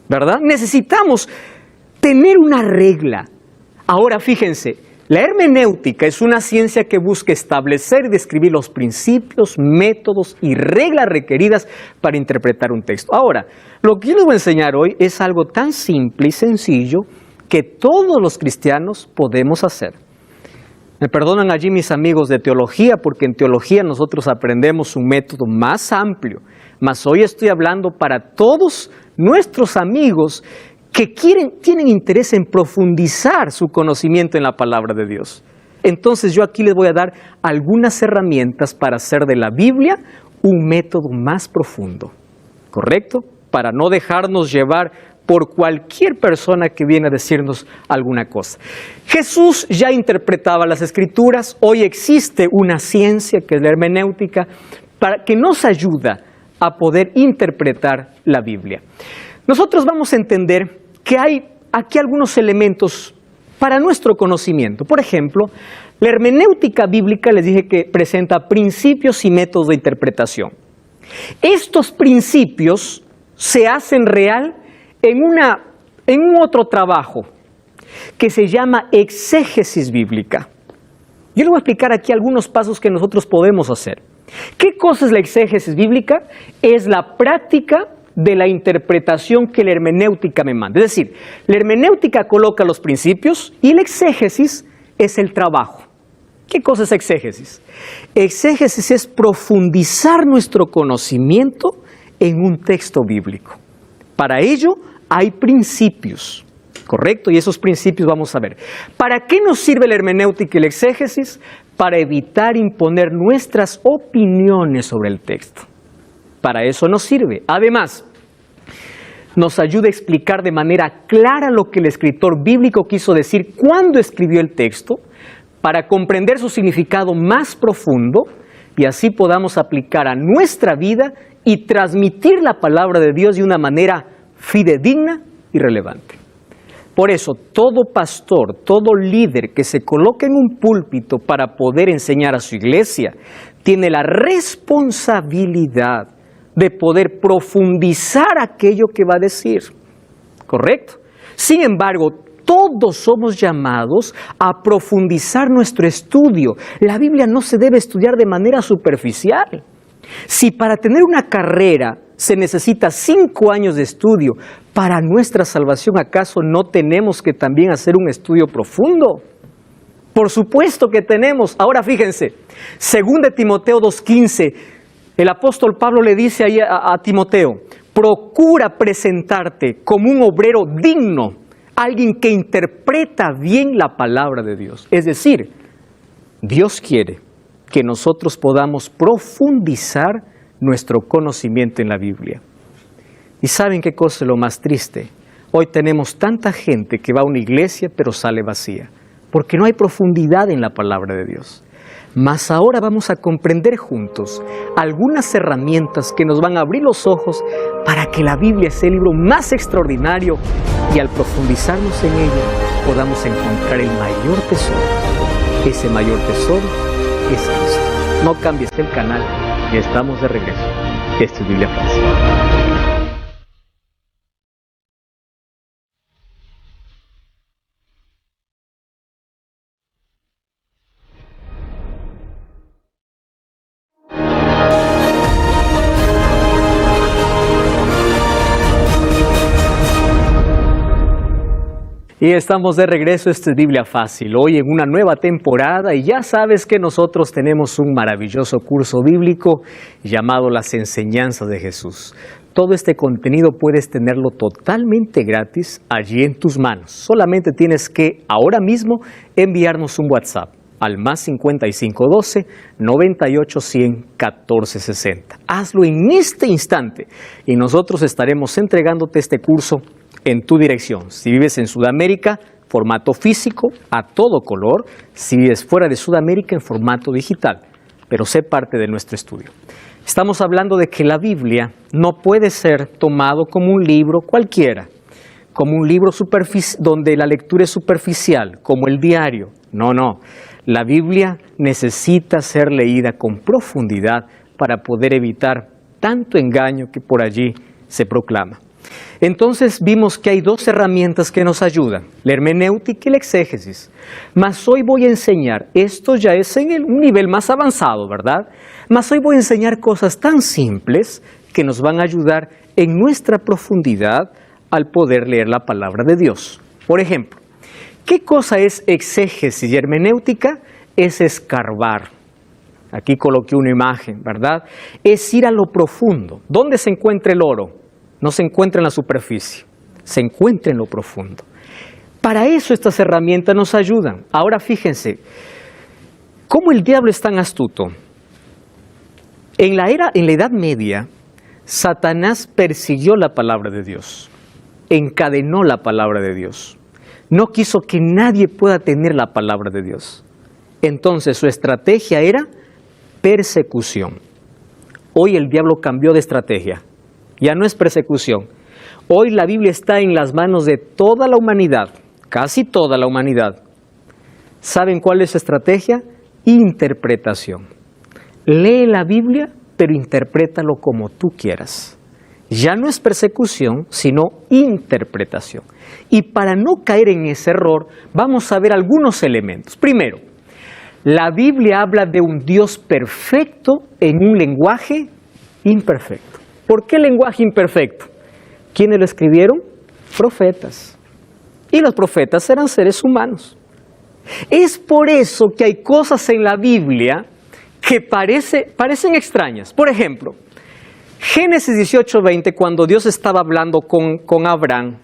¿verdad? Necesitamos tener una regla. Ahora fíjense, la hermenéutica es una ciencia que busca establecer y describir los principios, métodos y reglas requeridas para interpretar un texto. Ahora, lo que yo les voy a enseñar hoy es algo tan simple y sencillo que todos los cristianos podemos hacer. Me perdonan allí mis amigos de teología, porque en teología nosotros aprendemos un método más amplio. Mas hoy estoy hablando para todos nuestros amigos que tienen interés en profundizar su conocimiento en la palabra de Dios. Entonces yo aquí les voy a dar algunas herramientas para hacer de la Biblia un método más profundo, ¿correcto? Para no dejarnos llevar por cualquier persona que viene a decirnos alguna cosa. Jesús ya interpretaba las Escrituras, hoy existe una ciencia que es la hermenéutica, que nos ayuda a poder interpretar la Biblia. Nosotros vamos a entender que hay aquí algunos elementos para nuestro conocimiento. Por ejemplo, la hermenéutica bíblica, les dije que presenta principios y métodos de interpretación. Estos principios se hacen real en un otro trabajo que se llama exégesis bíblica. Yo les voy a explicar aquí algunos pasos que nosotros podemos hacer. ¿Qué cosa es la exégesis bíblica? Es la práctica de la interpretación que la hermenéutica me manda. Es decir, la hermenéutica coloca los principios y la exégesis es el trabajo. ¿Qué cosa es exégesis? Exégesis es profundizar nuestro conocimiento en un texto bíblico. Para ello hay principios, ¿correcto? Y esos principios vamos a ver. ¿Para qué nos sirve la hermenéutica y la exégesis? Para evitar imponer nuestras opiniones sobre el texto. Para eso nos sirve. Además, nos ayuda a explicar de manera clara lo que el escritor bíblico quiso decir cuando escribió el texto, para comprender su significado más profundo y así podamos aplicar a nuestra vida y transmitir la palabra de Dios de una manera fidedigna y relevante. Por eso, todo pastor, todo líder que se coloque en un púlpito para poder enseñar a su iglesia, tiene la responsabilidad de poder profundizar aquello que va a decir, ¿correcto? Sin embargo, todos somos llamados a profundizar nuestro estudio. La Biblia no se debe estudiar de manera superficial. Si para tener una carrera se necesita 5 años de estudio, para nuestra salvación, ¿acaso no tenemos que también hacer un estudio profundo? Por supuesto que tenemos. Ahora fíjense, 2 Timoteo 2:15, el apóstol Pablo le dice ahí a Timoteo, procura presentarte como un obrero digno, alguien que interpreta bien la palabra de Dios. Es decir, Dios quiere que nosotros podamos profundizar nuestro conocimiento en la Biblia. ¿Y saben qué cosa es lo más triste? Hoy tenemos tanta gente que va a una iglesia pero sale vacía, porque no hay profundidad en la palabra de Dios. Mas ahora vamos a comprender juntos algunas herramientas que nos van a abrir los ojos para que la Biblia sea el libro más extraordinario y al profundizarnos en ella podamos encontrar el mayor tesoro. Ese mayor tesoro es Cristo. No cambies el canal, ya estamos de regreso. Esto es Biblia Fácil. Y estamos de regreso, esto es Biblia Fácil, hoy en una nueva temporada y ya sabes que nosotros tenemos un maravilloso curso bíblico llamado Las Enseñanzas de Jesús. Todo este contenido puedes tenerlo totalmente gratis allí en tus manos. Solamente tienes que ahora mismo enviarnos un WhatsApp al más 5512 98 100 14 60. Hazlo en este instante y nosotros estaremos entregándote este curso en tu dirección. Si vives en Sudamérica, formato físico, a todo color. Si vives fuera de Sudamérica, en formato digital. Pero sé parte de nuestro estudio. Estamos hablando de que la Biblia no puede ser tomado como un libro cualquiera, como un libro donde la lectura es superficial, como el diario. No, no. La Biblia necesita ser leída con profundidad para poder evitar tanto engaño que por allí se proclama. Entonces vimos que hay dos herramientas que nos ayudan, la hermenéutica y la exégesis. Mas hoy voy a enseñar, esto ya es en un nivel más avanzado, ¿verdad? Mas hoy voy a enseñar cosas tan simples que nos van a ayudar en nuestra profundidad al poder leer la palabra de Dios. Por ejemplo, ¿qué cosa es exégesis y hermenéutica? Es escarbar. Aquí coloqué una imagen, ¿verdad? Es ir a lo profundo. ¿Dónde se encuentra el oro? No se encuentra en la superficie, se encuentra en lo profundo. Para eso estas herramientas nos ayudan. Ahora fíjense, ¿cómo el diablo es tan astuto? En la Edad Media, Satanás persiguió la palabra de Dios, encadenó la palabra de Dios. No quiso que nadie pueda tener la palabra de Dios. Entonces su estrategia era persecución. Hoy el diablo cambió de estrategia. Ya no es persecución. Hoy la Biblia está en las manos de toda la humanidad, casi toda la humanidad. ¿Saben cuál es su estrategia? Interpretación. Lee la Biblia, pero interprétalo como tú quieras. Ya no es persecución, sino interpretación. Y para no caer en ese error, vamos a ver algunos elementos. Primero, la Biblia habla de un Dios perfecto en un lenguaje imperfecto. ¿Por qué lenguaje imperfecto? ¿Quiénes lo escribieron? Profetas. Y los profetas eran seres humanos. Es por eso que hay cosas en la Biblia que parecen extrañas. Por ejemplo, Génesis 18:20, cuando Dios estaba hablando con Abraham,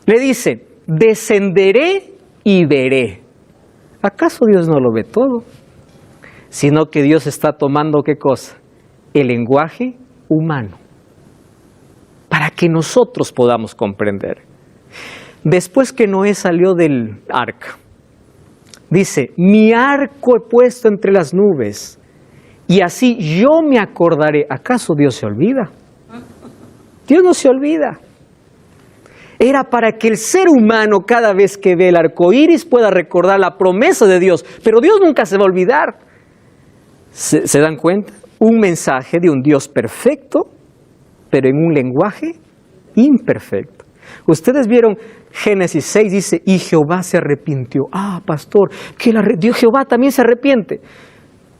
le dice, descenderé y veré. ¿Acaso Dios no lo ve todo? Sino que Dios está tomando, ¿qué cosa? El lenguaje humano, para que nosotros podamos comprender. Después que Noé salió del arca, dice, mi arco he puesto entre las nubes, y así yo me acordaré. ¿Acaso Dios se olvida? Dios no se olvida. Era para que el ser humano cada vez que ve el arco iris pueda recordar la promesa de Dios, pero Dios nunca se va a olvidar. ¿Se dan cuenta? Un mensaje de un Dios perfecto, pero en un lenguaje imperfecto. Ustedes vieron Génesis 6, dice, y Jehová se arrepintió. Ah, pastor, que Dios Jehová también se arrepiente.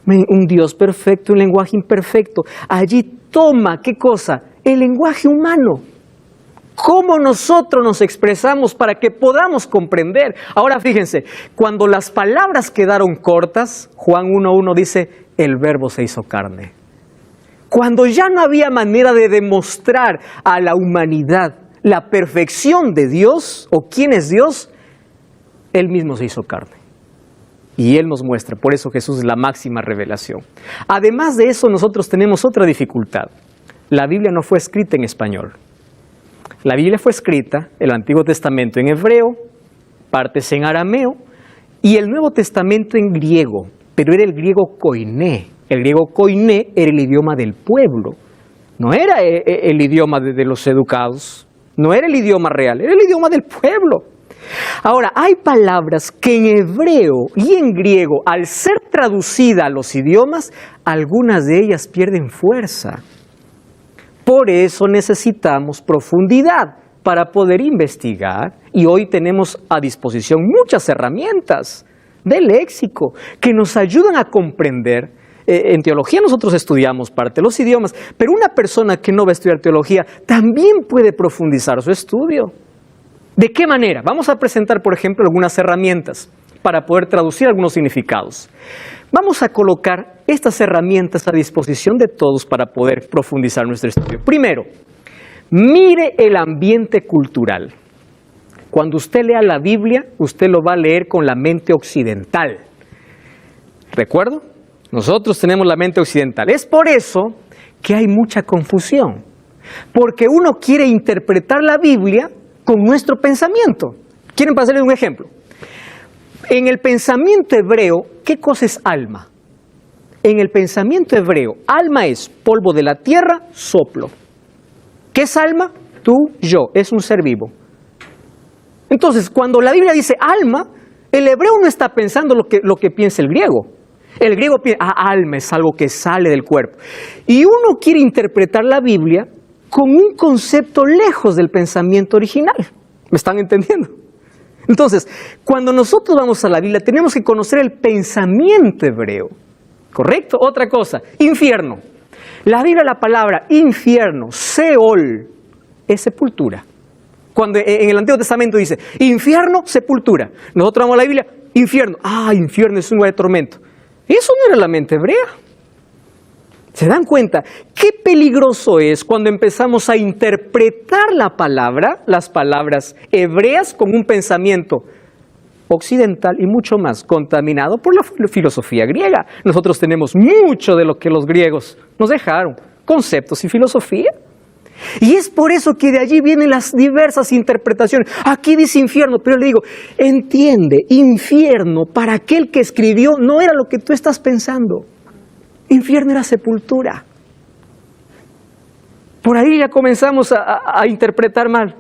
Un Dios perfecto, un lenguaje imperfecto. Allí toma, ¿qué cosa? El lenguaje humano. ¿Cómo nosotros nos expresamos para que podamos comprender? Ahora fíjense, cuando las palabras quedaron cortas, Juan 1:1 dice, el verbo se hizo carne. Cuando ya no había manera de demostrar a la humanidad la perfección de Dios, o quién es Dios, Él mismo se hizo carne. Y Él nos muestra, por eso Jesús es la máxima revelación. Además de eso, nosotros tenemos otra dificultad. La Biblia no fue escrita en español. La Biblia fue escrita, el Antiguo Testamento en hebreo, partes en arameo, y el Nuevo Testamento en griego, pero era el griego koiné. El griego koiné era el idioma del pueblo, no era el idioma de los educados, no era el idioma real, era el idioma del pueblo. Ahora, hay palabras que en hebreo y en griego, al ser traducidas a los idiomas, algunas de ellas pierden fuerza. Por eso necesitamos profundidad para poder investigar, y hoy tenemos a disposición muchas herramientas de léxico que nos ayudan a comprender. En teología nosotros estudiamos parte de los idiomas, pero una persona que no va a estudiar teología también puede profundizar su estudio. ¿De qué manera? Vamos a presentar, por ejemplo, algunas herramientas para poder traducir algunos significados. Vamos a colocar estas herramientas a disposición de todos para poder profundizar nuestro estudio. Primero, mire el ambiente cultural. Cuando usted lea la Biblia, usted lo va a leer con la mente occidental. ¿Recuerdo? Nosotros tenemos la mente occidental. Es por eso que hay mucha confusión. Porque uno quiere interpretar la Biblia con nuestro pensamiento. ¿Quieren pasarles un ejemplo? En el pensamiento hebreo, ¿qué cosa es alma? En el pensamiento hebreo, alma es polvo de la tierra, soplo. ¿Qué es alma? Tú, yo, es un ser vivo. Entonces, cuando la Biblia dice alma, el hebreo no está pensando lo que piensa el griego. El griego piensa, alma es algo que sale del cuerpo. Y uno quiere interpretar la Biblia con un concepto lejos del pensamiento original. ¿Me están entendiendo? Entonces, cuando nosotros vamos a la Biblia, tenemos que conocer el pensamiento hebreo. ¿Correcto? Otra cosa, infierno. La Biblia, la palabra infierno, Seol, es sepultura. Cuando en el Antiguo Testamento dice, infierno, sepultura. Nosotros vamos a la Biblia, infierno. Infierno es un lugar de tormento. Eso no era la mente hebrea. ¿Se dan cuenta? Qué peligroso es cuando empezamos a interpretar la palabra, las palabras hebreas, con un pensamiento occidental y mucho más contaminado por la filosofía griega. Nosotros tenemos mucho de lo que los griegos nos dejaron, conceptos y filosofía. Y es por eso que de allí vienen las diversas interpretaciones. Aquí dice infierno, pero le digo, entiende, infierno para aquel que escribió no era lo que tú estás pensando. Infierno era sepultura. Por ahí ya comenzamos a interpretar mal.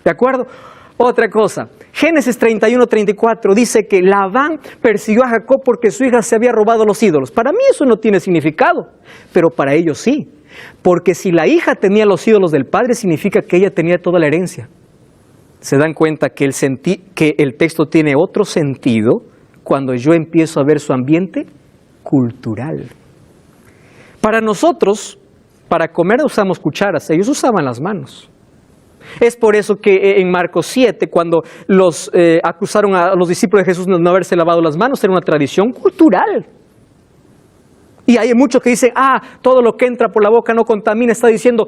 ¿De acuerdo? Otra cosa. Génesis 31-34 dice que Labán persiguió a Jacob porque su hija se había robado los ídolos. Para mí eso no tiene significado, pero para ellos sí. Porque si la hija tenía los ídolos del padre, significa que ella tenía toda la herencia. ¿Se dan cuenta que el texto tiene otro sentido cuando yo empiezo a ver su ambiente cultural? Para nosotros, para comer usamos cucharas, ellos usaban las manos. Es por eso que en Marcos 7, cuando los acusaron a los discípulos de Jesús de no haberse lavado las manos, era una tradición cultural. Y hay muchos que dicen, todo lo que entra por la boca no contamina, está diciendo,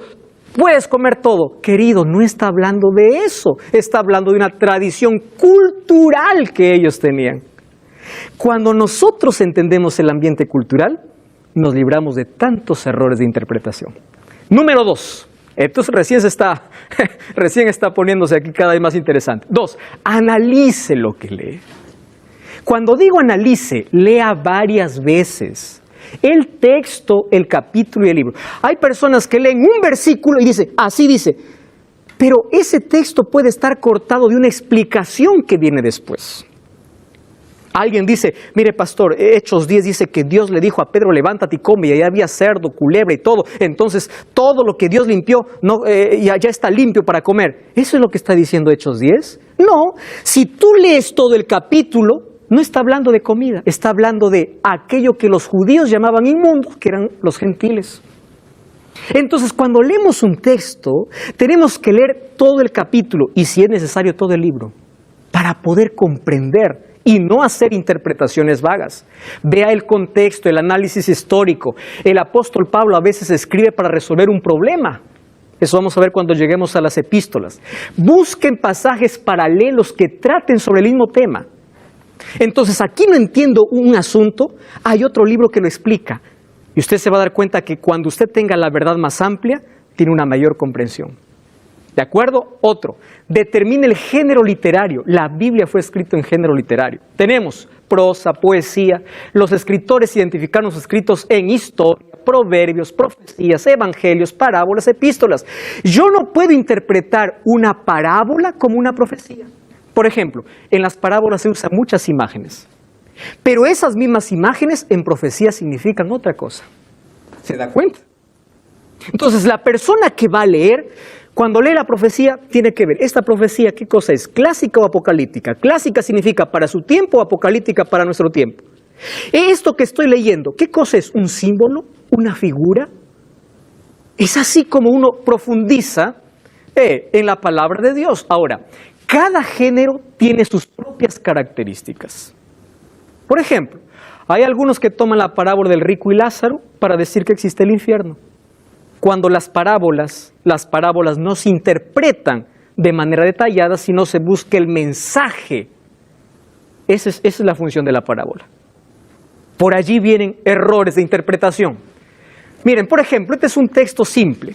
puedes comer todo. Querido, no está hablando de eso, está hablando de una tradición cultural que ellos tenían. Cuando nosotros entendemos el ambiente cultural, nos libramos de tantos errores de interpretación. Número 2. Entonces recién está poniéndose aquí cada vez más interesante. 2. Analice lo que lee. Cuando digo analice, lea varias veces el texto, el capítulo y el libro. Hay personas que leen un versículo y dicen, así dice, pero ese texto puede estar cortado de una explicación que viene después. Alguien dice, mire pastor, Hechos 10 dice que Dios le dijo a Pedro, levántate y come, y allá había cerdo, culebra y todo. Entonces, todo lo que Dios limpió, ya está limpio para comer. ¿Eso es lo que está diciendo Hechos 10? No, si tú lees todo el capítulo, no está hablando de comida, está hablando de aquello que los judíos llamaban inmundo, que eran los gentiles. Entonces, cuando leemos un texto, tenemos que leer todo el capítulo, y si es necesario todo el libro, para poder comprender y no hacer interpretaciones vagas. Vea el contexto, el análisis histórico. El apóstol Pablo a veces escribe para resolver un problema. Eso vamos a ver cuando lleguemos a las epístolas. Busquen pasajes paralelos que traten sobre el mismo tema. Entonces, aquí no entiendo un asunto, hay otro libro que lo explica. Y usted se va a dar cuenta que cuando usted tenga la verdad más amplia, tiene una mayor comprensión. ¿De acuerdo? Otro, determine el género literario. La Biblia fue escrita en género literario. Tenemos prosa, poesía. Los escritores identificaron los escritos en historia, proverbios, profecías, evangelios, parábolas, epístolas. Yo no puedo interpretar una parábola como una profecía. Por ejemplo, en las parábolas se usan muchas imágenes. Pero esas mismas imágenes en profecía significan otra cosa. ¿Se da cuenta? Entonces, la persona que va a leer, cuando lee la profecía, tiene que ver, esta profecía, ¿qué cosa es? ¿Clásica o apocalíptica? Clásica significa para su tiempo, apocalíptica para nuestro tiempo. Esto que estoy leyendo, ¿qué cosa es? ¿Un símbolo? ¿Una figura? Es así como uno profundiza en la palabra de Dios. Ahora, Cada género tiene sus propias características. Por ejemplo, hay algunos que toman la parábola del rico y Lázaro para decir que existe el infierno. Cuando las parábolas no se interpretan de manera detallada, sino se busca el mensaje. Esa es la función de la parábola. Por allí vienen errores de interpretación. Miren, por ejemplo, este es un texto simple.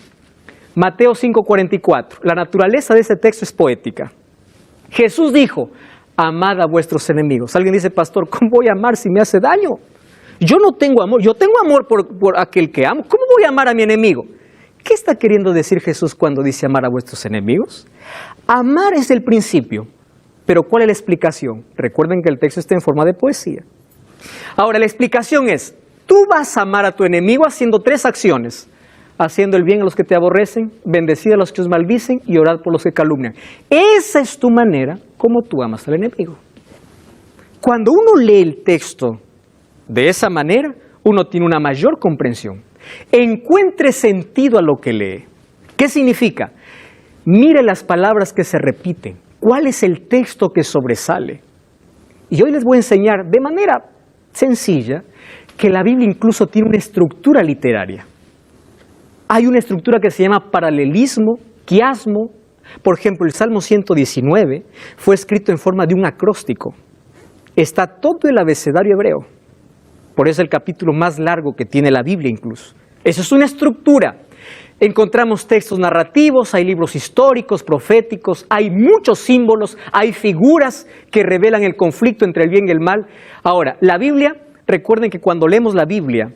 Mateo 5:44. La naturaleza de ese texto es poética. Jesús dijo, amad a vuestros enemigos. Alguien dice, pastor, ¿cómo voy a amar si me hace daño? Yo no tengo amor, yo tengo amor por aquel que amo. ¿Cómo voy a amar a mi enemigo? ¿Qué está queriendo decir Jesús cuando dice amar a vuestros enemigos? Amar es el principio, pero ¿cuál es la explicación? Recuerden que el texto está en forma de poesía. Ahora, la explicación es, tú vas a amar a tu enemigo haciendo 3 acciones. Haciendo el bien a los que te aborrecen, bendecir a los que os maldicen y orar por los que calumnian. Esa es tu manera como tú amas al enemigo. Cuando uno lee el texto de esa manera, uno tiene una mayor comprensión. Encuentre sentido a lo que lee. ¿Qué significa? Mire las palabras que se repiten. ¿Cuál es el texto que sobresale? Y hoy les voy a enseñar de manera sencilla que la Biblia incluso tiene una estructura literaria. Hay una estructura que se llama paralelismo, quiasmo. Por ejemplo, el Salmo 119 fue escrito en forma de un acróstico. Está todo el abecedario hebreo. Por eso es el capítulo más largo que tiene la Biblia incluso. Eso es una estructura. Encontramos textos narrativos, hay libros históricos, proféticos, hay muchos símbolos, hay figuras que revelan el conflicto entre el bien y el mal. Ahora, la Biblia, recuerden que cuando leemos la Biblia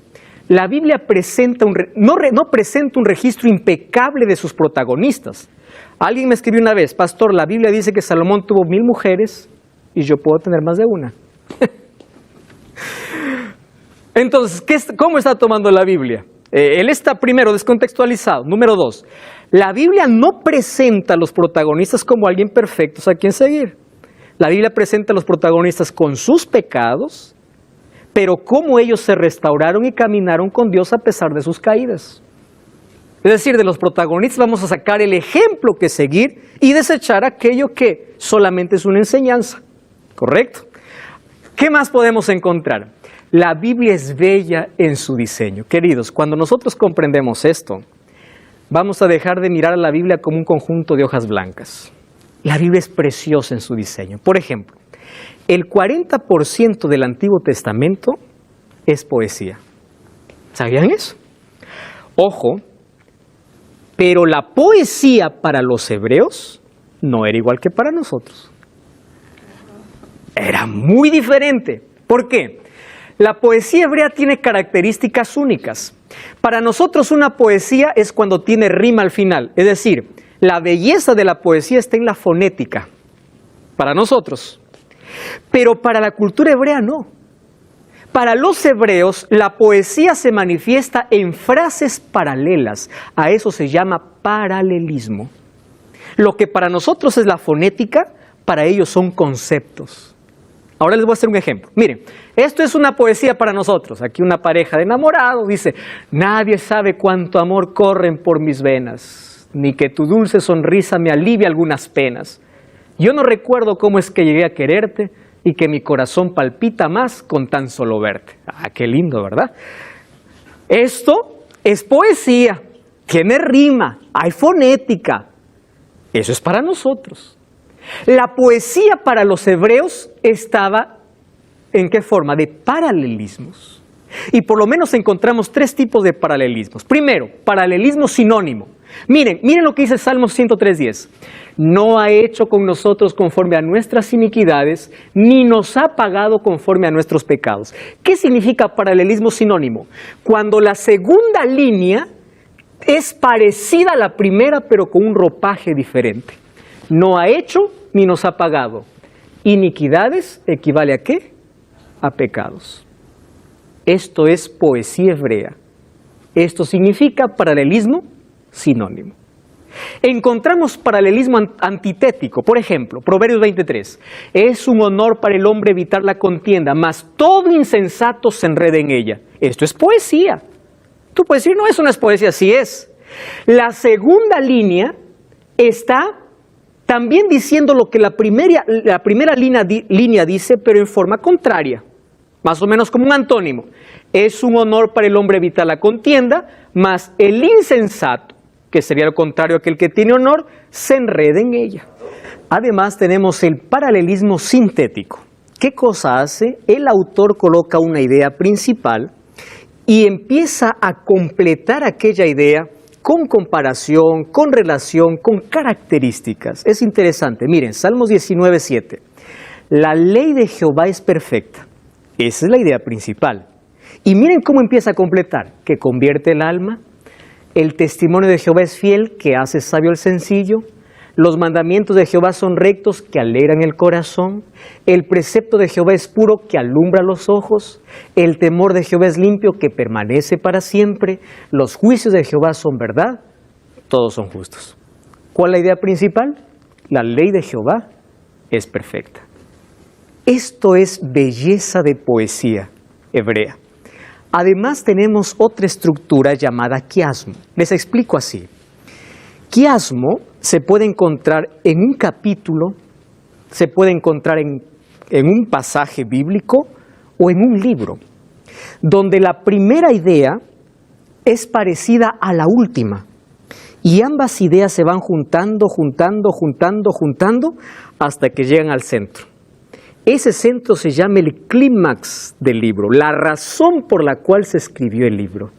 presenta no presenta un registro impecable de sus protagonistas. Alguien me escribió una vez, pastor, la Biblia dice que Salomón tuvo 1000 mujeres y yo puedo tener más de una. Entonces, ¿cómo está tomando la Biblia? Él está primero descontextualizado. Número 2, la Biblia no presenta a los protagonistas como alguien perfectos a quien seguir. La Biblia presenta a los protagonistas con sus pecados, pero cómo ellos se restauraron y caminaron con Dios a pesar de sus caídas. Es decir, de los protagonistas vamos a sacar el ejemplo que seguir y desechar aquello que solamente es una enseñanza. ¿Correcto? ¿Qué más podemos encontrar? La Biblia es bella en su diseño. Queridos, cuando nosotros comprendemos esto, vamos a dejar de mirar a la Biblia como un conjunto de hojas blancas. La Biblia es preciosa en su diseño. Por ejemplo, el 40% del Antiguo Testamento es poesía. ¿Sabían eso? Ojo, pero la poesía para los hebreos no era igual que para nosotros. Era muy diferente. ¿Por qué? La poesía hebrea tiene características únicas. Para nosotros una poesía es cuando tiene rima al final. Es decir, la belleza de la poesía está en la fonética. Para nosotros. Pero para la cultura hebrea no. Para los hebreos la poesía se manifiesta en frases paralelas. A eso se llama paralelismo. Lo que para nosotros es la fonética, para ellos son conceptos. Ahora les voy a hacer un ejemplo. Miren, esto es una poesía para nosotros. Aquí una pareja de enamorados dice: nadie sabe cuánto amor corren por mis venas, ni que tu dulce sonrisa me alivia algunas penas. Yo no recuerdo cómo es que llegué a quererte y que mi corazón palpita más con tan solo verte. Ah, qué lindo, ¿verdad? Esto es poesía, tiene rima, hay fonética. Eso es para nosotros. La poesía para los hebreos estaba, ¿en qué forma? De paralelismos. Y por lo menos encontramos 3 tipos de paralelismos. Primero, paralelismo sinónimo. Miren lo que dice Salmo 103:10. No ha hecho con nosotros conforme a nuestras iniquidades, ni nos ha pagado conforme a nuestros pecados. ¿Qué significa paralelismo sinónimo? Cuando la segunda línea es parecida a la primera, pero con un ropaje diferente. No ha hecho ni nos ha pagado. Iniquidades equivale a ¿qué? A pecados. Esto es poesía hebrea. Esto significa paralelismo sinónimo. Encontramos paralelismo antitético. Por ejemplo, Proverbios 23. Es un honor para el hombre evitar la contienda, mas todo insensato se enreda en ella. Esto es poesía. Tú puedes decir, no, eso no es poesía, sí es. La segunda línea está También diciendo lo que la primera línea dice, pero en forma contraria, más o menos como un antónimo. Es un honor para el hombre evitar la contienda, mas el insensato, que sería lo contrario a aquel que tiene honor, se enreda en ella. Además tenemos el paralelismo sintético. ¿Qué cosa hace? El autor coloca una idea principal y empieza a completar aquella idea con comparación, con relación, con características. Es interesante. Miren, Salmos 19:7. La ley de Jehová es perfecta. Esa es la idea principal. Y miren cómo empieza a completar. Que convierte el alma. El testimonio de Jehová es fiel, que hace sabio al sencillo. Los mandamientos de Jehová son rectos, que alegran el corazón. El precepto de Jehová es puro, que alumbra los ojos. El temor de Jehová es limpio, que permanece para siempre. Los juicios de Jehová son verdad, todos son justos. ¿Cuál es la idea principal? La ley de Jehová es perfecta. Esto es belleza de poesía hebrea. Además tenemos otra estructura llamada quiasmo. Les explico así. Quiasmo se puede encontrar en un capítulo, se puede encontrar en un pasaje bíblico o en un libro, donde la primera idea es parecida a la última y ambas ideas se van juntando hasta que llegan al centro. Ese centro se llama el clímax del libro, la razón por la cual se escribió el libro.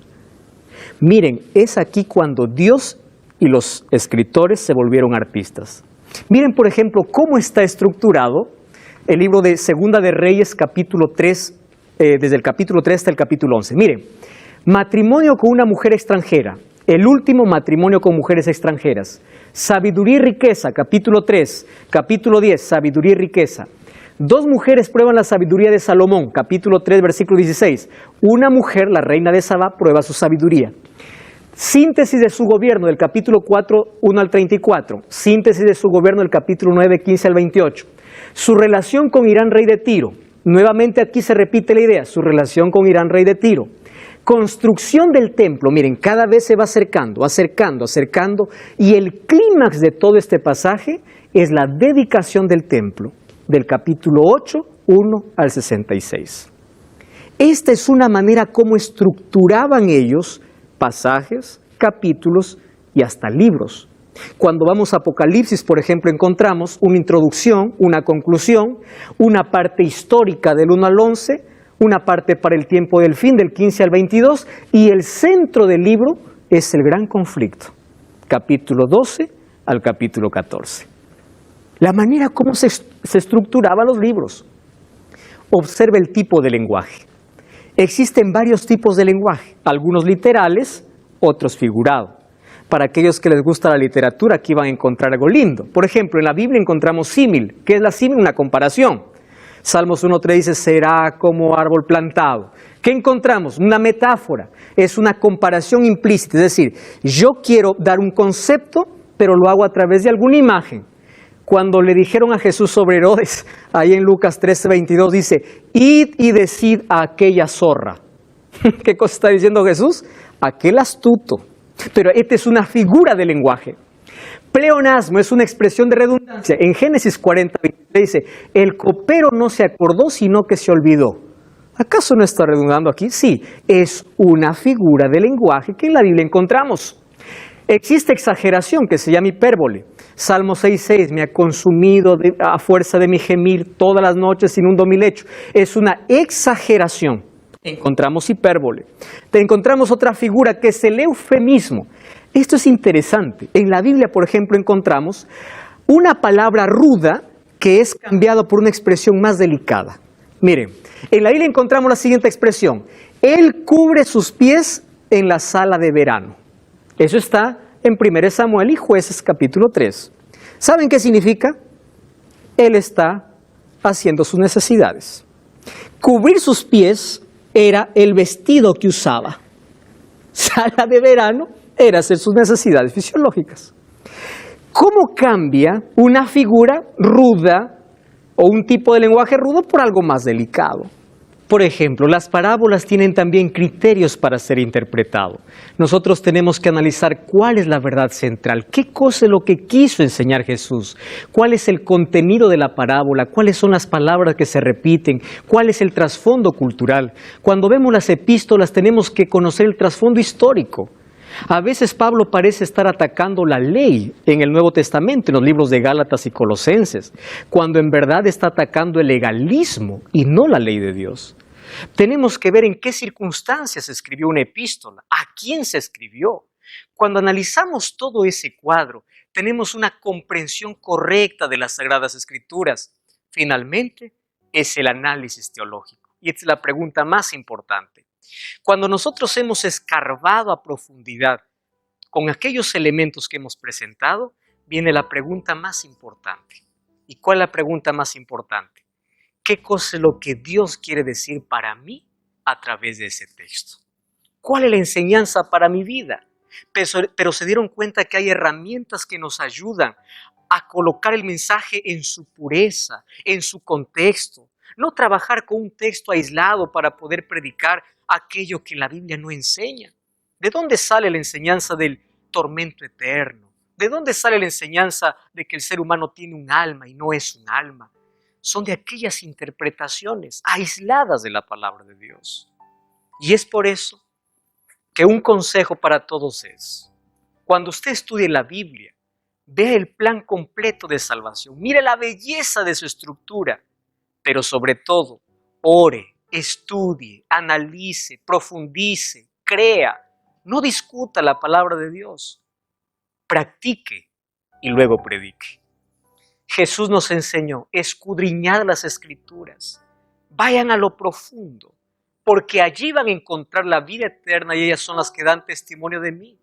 Miren, es aquí cuando Dios y los escritores se volvieron artistas. Miren, por ejemplo, cómo está estructurado el libro de Segunda de Reyes, capítulo 3, desde el capítulo 3 hasta el capítulo 11. Miren, matrimonio con una mujer extranjera, el último matrimonio con mujeres extranjeras. Sabiduría y riqueza, capítulo 3, capítulo 10, sabiduría y riqueza. Dos mujeres prueban la sabiduría de Salomón, capítulo 3, versículo 16. Una mujer, la reina de Sabá, prueba su sabiduría. Síntesis de su gobierno del capítulo 4, 1 al 34. Síntesis de su gobierno del capítulo 9, 15 al 28. Su relación con Irán, rey de Tiro. Nuevamente aquí se repite la idea, su relación con Irán, rey de Tiro. Construcción del templo, miren, cada vez se va acercando, y el clímax de todo este pasaje es la dedicación del templo, del capítulo 8, 1 al 66. Esta es una manera como estructuraban ellos pasajes, capítulos y hasta libros. Cuando vamos a Apocalipsis, por ejemplo, encontramos una introducción, una conclusión, una parte histórica del 1 al 11, una parte para el tiempo del fin, del 15 al 22, y el centro del libro es el gran conflicto, capítulo 12 al capítulo 14. La manera como se estructuraban los libros. Observe el tipo de lenguaje. Existen varios tipos de lenguaje, algunos literales, otros figurados. Para aquellos que les gusta la literatura, aquí van a encontrar algo lindo. Por ejemplo, en la Biblia encontramos símil. ¿Qué es la símil? Una comparación. Salmos 1:3 dice, será como árbol plantado. ¿Qué encontramos? Una metáfora. Es una comparación implícita. Es decir, yo quiero dar un concepto, pero lo hago a través de alguna imagen. Cuando le dijeron a Jesús sobre Herodes, ahí en Lucas 13:22 dice, id y decid a aquella zorra. ¿Qué cosa está diciendo Jesús? Aquel astuto. Pero esta es una figura de lenguaje. Pleonasmo es una expresión de redundancia. En Génesis 40:23 dice, el copero no se acordó, sino que se olvidó. ¿Acaso no está redundando aquí? Sí, es una figura de lenguaje que en la Biblia encontramos. Existe exageración que se llama hipérbole. Salmo 6:6, me ha consumido a fuerza de mi gemir todas las noches, inundo mi lecho. Es una exageración. Encontramos hipérbole. Encontramos otra figura que es el eufemismo. Esto es interesante. En la Biblia, por ejemplo, encontramos una palabra ruda que es cambiada por una expresión más delicada. Miren, en la Biblia encontramos la siguiente expresión. Él cubre sus pies en la sala de verano. Eso está en 1 Samuel y Jueces capítulo 3. ¿Saben qué significa? Él está haciendo sus necesidades. Cubrir sus pies era el vestido que usaba. Sala de verano era hacer sus necesidades fisiológicas. ¿Cómo cambia una figura ruda o un tipo de lenguaje rudo por algo más delicado? Por ejemplo, las parábolas tienen también criterios para ser interpretado. Nosotros tenemos que analizar cuál es la verdad central, qué cosa es lo que quiso enseñar Jesús, cuál es el contenido de la parábola, cuáles son las palabras que se repiten, cuál es el trasfondo cultural. Cuando vemos las epístolas tenemos que conocer el trasfondo histórico. A veces Pablo parece estar atacando la ley en el Nuevo Testamento, en los libros de Gálatas y Colosenses, cuando en verdad está atacando el legalismo y no la ley de Dios. Tenemos que ver en qué circunstancias se escribió una epístola, a quién se escribió. Cuando analizamos todo ese cuadro, tenemos una comprensión correcta de las Sagradas Escrituras. Finalmente, es el análisis teológico. Y esta es la pregunta más importante. Cuando nosotros hemos escarbado a profundidad con aquellos elementos que hemos presentado, viene la pregunta más importante. ¿Y cuál es la pregunta más importante? ¿Qué cosa es lo que Dios quiere decir para mí a través de ese texto? ¿Cuál es la enseñanza para mi vida? Pero se dieron cuenta que hay herramientas que nos ayudan a colocar el mensaje en su pureza, en su contexto. No trabajar con un texto aislado para poder predicar aquello que la Biblia no enseña. ¿De dónde sale la enseñanza del tormento eterno? ¿De dónde sale la enseñanza de que el ser humano tiene un alma y no es un alma? Son de aquellas interpretaciones aisladas de la palabra de Dios. Y es por eso que un consejo para todos es, cuando usted estudie la Biblia, vea el plan completo de salvación, mire la belleza de su estructura, pero sobre todo, ore, estudie, analice, profundice, crea, no discuta la palabra de Dios, practique y luego predique. Jesús nos enseñó, escudriñad las Escrituras, vayan a lo profundo, porque allí van a encontrar la vida eterna y ellas son las que dan testimonio de mí.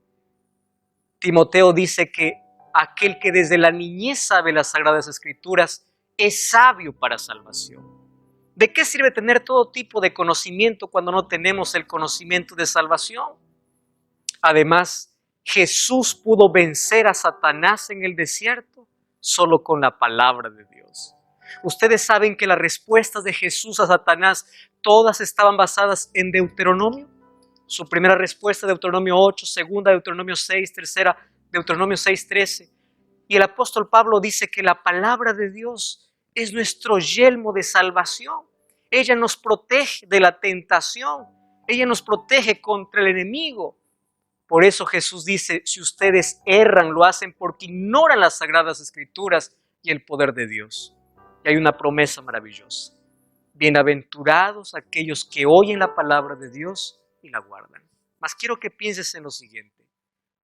Timoteo dice que aquel que desde la niñez sabe las Sagradas Escrituras es sabio para salvación. ¿De qué sirve tener todo tipo de conocimiento cuando no tenemos el conocimiento de salvación? Además, Jesús pudo vencer a Satanás en el desierto solo con la palabra de Dios. Ustedes saben que las respuestas de Jesús a Satanás todas estaban basadas en Deuteronomio. Su primera respuesta, Deuteronomio 8, segunda, Deuteronomio 6, tercera, Deuteronomio 6:13. Y el apóstol Pablo dice que la palabra de Dios es nuestro yelmo de salvación. Ella nos protege de la tentación. Ella nos protege contra el enemigo. Por eso Jesús dice, si ustedes erran, lo hacen porque ignoran las Sagradas Escrituras y el poder de Dios. Y hay una promesa maravillosa. Bienaventurados aquellos que oyen la palabra de Dios y la guardan. Mas quiero que pienses en lo siguiente.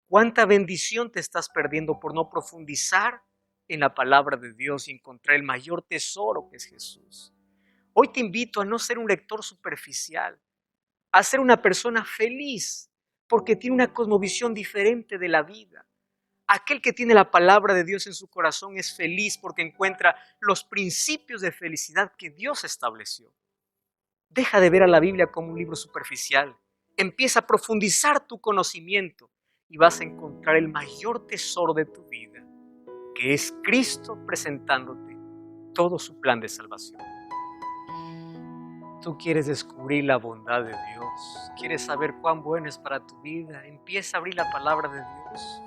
¿Cuánta bendición te estás perdiendo por no profundizar en la palabra de Dios y encontrar el mayor tesoro que es Jesús? Hoy te invito a no ser un lector superficial, a ser una persona feliz porque tiene una cosmovisión diferente de la vida. Aquel que tiene la palabra de Dios en su corazón es feliz porque encuentra los principios de felicidad que Dios estableció. Deja de ver a la Biblia como un libro superficial. Empieza a profundizar tu conocimiento y vas a encontrar el mayor tesoro de tu vida, que es Cristo presentándote todo su plan de salvación. Tú quieres descubrir la bondad de Dios, quieres saber cuán bueno es para tu vida, empieza a abrir la palabra de Dios.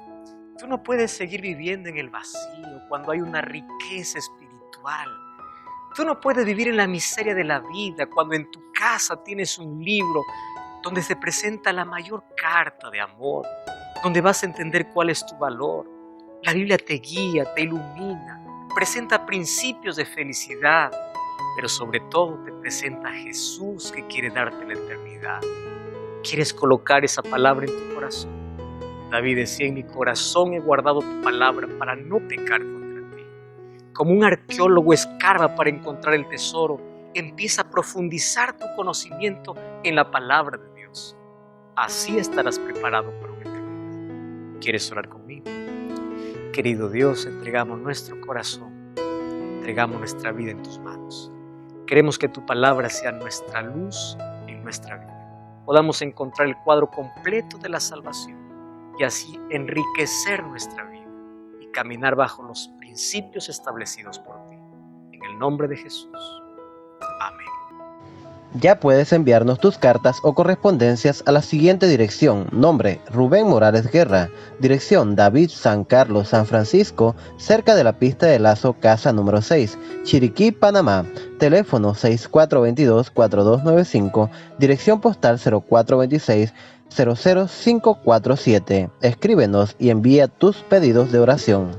Tú no puedes seguir viviendo en el vacío cuando hay una riqueza espiritual. Tú no puedes vivir en la miseria de la vida cuando en tu casa tienes un libro donde se presenta la mayor carta de amor, donde vas a entender cuál es tu valor. La Biblia te guía, te ilumina, presenta principios de felicidad, pero sobre todo te presenta a Jesús que quiere darte la eternidad. ¿Quieres colocar esa palabra en tu corazón? David decía, en mi corazón he guardado tu palabra para no pecar contra ti. Como un arqueólogo escarba para encontrar el tesoro, empieza a profundizar tu conocimiento en la palabra de Dios. Así estarás preparado para una eternidad. ¿Quieres orar conmigo? Querido Dios, entregamos nuestro corazón, entregamos nuestra vida en tus manos. Queremos que tu palabra sea nuestra luz en nuestra vida. Podamos encontrar el cuadro completo de la salvación y así enriquecer nuestra vida y caminar bajo los principios establecidos por ti. En el nombre de Jesús. Amén. Ya puedes enviarnos tus cartas o correspondencias a la siguiente dirección. Nombre: Rubén Morales Guerra. Dirección: David San Carlos, San Francisco, cerca de la pista de Lazo, casa número 6, Chiriquí, Panamá. Teléfono 6422-4295. Dirección postal 0426 00547. Escríbenos y envía tus pedidos de oración.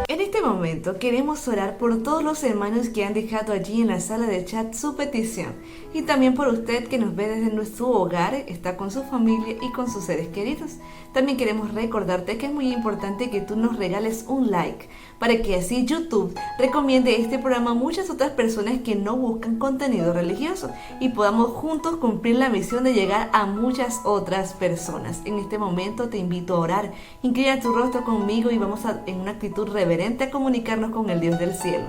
En este momento queremos orar por todos los hermanos que han dejado allí en la sala de chat su petición, y también por usted que nos ve desde su hogar, está con su familia y con sus seres queridos. También queremos recordarte que es muy importante que tú nos regales un like, para que así YouTube recomiende este programa a muchas otras personas que no buscan contenido religioso y podamos juntos cumplir la misión de llegar a muchas otras personas. En este momento te invito a orar. Inclina tu rostro conmigo y vamos en una actitud reverente a comunicarnos con el Dios del cielo.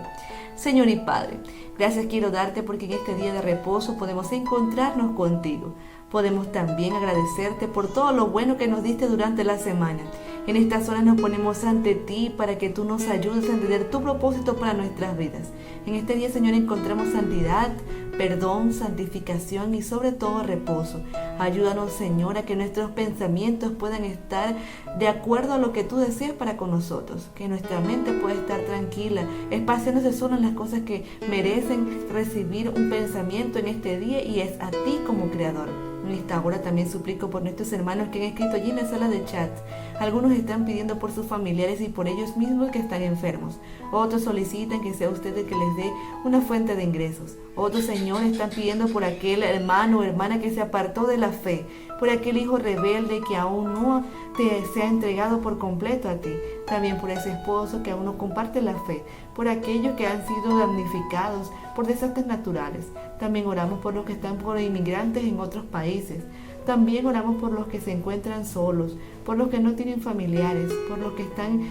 Señor y Padre, gracias quiero darte porque en este día de reposo podemos encontrarnos contigo. Podemos también agradecerte por todo lo bueno que nos diste durante la semana. En estas horas nos ponemos ante ti para que tú nos ayudes a entender tu propósito para nuestras vidas. En este día, Señor, encontramos santidad, perdón, santificación y sobre todo reposo. Ayúdanos, Señor, a que nuestros pensamientos puedan estar de acuerdo a lo que tú deseas para con nosotros. Que nuestra mente pueda estar tranquila, espaciándose solo en las cosas que merecen recibir un pensamiento en este día, y es a ti como Creador. En esta hora también suplico por nuestros hermanos que han escrito allí en la sala de chat. Algunos están pidiendo por sus familiares y por ellos mismos que están enfermos. Otros solicitan que sea usted el que les dé una fuente de ingresos. Otros, Señor, están pidiendo por aquel hermano o hermana que se apartó de la fe, por aquel hijo rebelde que aún no se ha entregado por completo a ti. También por ese esposo que aún no comparte la fe, por aquellos que han sido damnificados por desastres naturales. También oramos por los que están por inmigrantes en otros países. También oramos por los que se encuentran solos, por los que no tienen familiares, por los que están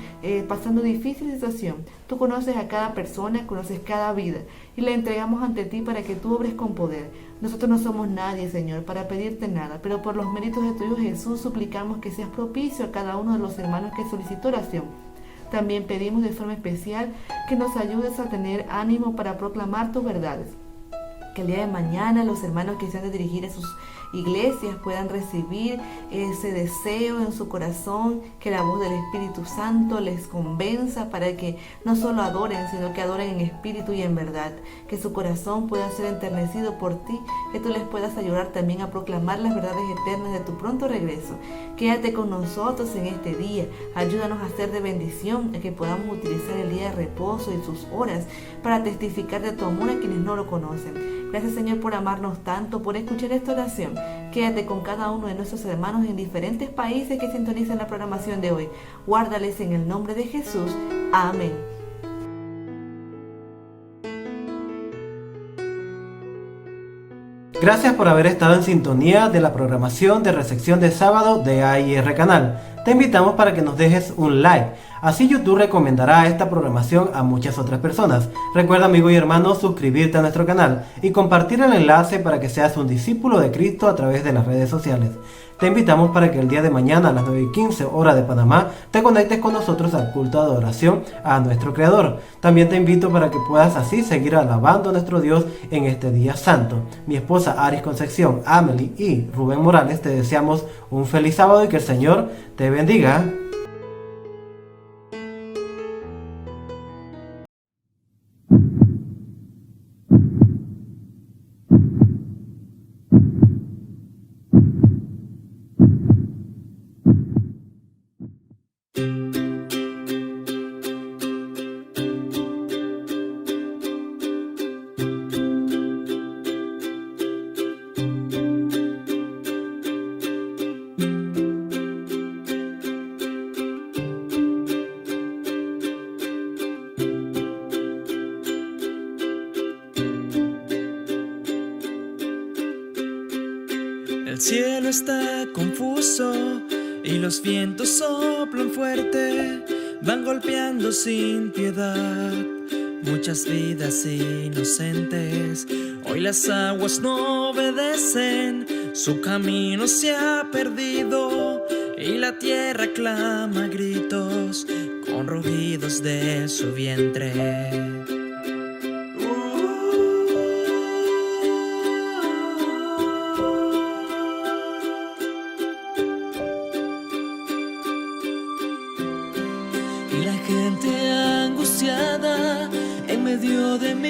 pasando difícil situación. Tú conoces a cada persona, conoces cada vida y la entregamos ante ti para que tú obres con poder. Nosotros no somos nadie, Señor, para pedirte nada, pero por los méritos de tu Hijo Jesús suplicamos que seas propicio a cada uno de los hermanos que solicitó oración. También pedimos de forma especial que nos ayudes a tener ánimo para proclamar tus verdades. Que el día de mañana los hermanos que se han de dirigir a sus iglesias puedan recibir ese deseo en su corazón, que la voz del Espíritu Santo les convenza para que no solo adoren, sino que adoren en espíritu y en verdad, que su corazón pueda ser enternecido por ti, que tú les puedas ayudar también a proclamar las verdades eternas de tu pronto regreso. Quédate con nosotros en este día, ayúdanos a ser de bendición, a que podamos utilizar el día de reposo y sus horas para testificar de tu amor a quienes no lo conocen. Gracias, Señor, por amarnos tanto, por escuchar esta oración. Quédate con cada uno de nuestros hermanos en diferentes países que sintonizan la programación de hoy. Guárdales en el nombre de Jesús. Amén. Gracias por haber estado en sintonía de la programación de recepción de sábado de AIR Canal. Te invitamos para que nos dejes un like. Así YouTube recomendará esta programación a muchas otras personas. Recuerda, amigo y hermano, suscribirte a nuestro canal y compartir el enlace para que seas un discípulo de Cristo a través de las redes sociales. Te invitamos para que el día de mañana a las 9:15 hora de Panamá te conectes con nosotros al culto de adoración a nuestro Creador. También te invito para que puedas así seguir alabando a nuestro Dios en este día santo. Mi esposa Aris Concepción, Amelie y Rubén Morales te deseamos un feliz sábado y que el Señor te bendiga. El cielo está confuso y los vientos soplan fuerte, van golpeando sin piedad muchas vidas inocentes. Hoy las aguas no obedecen, su camino se ha perdido y la tierra clama a gritos con rugidos de su vientre.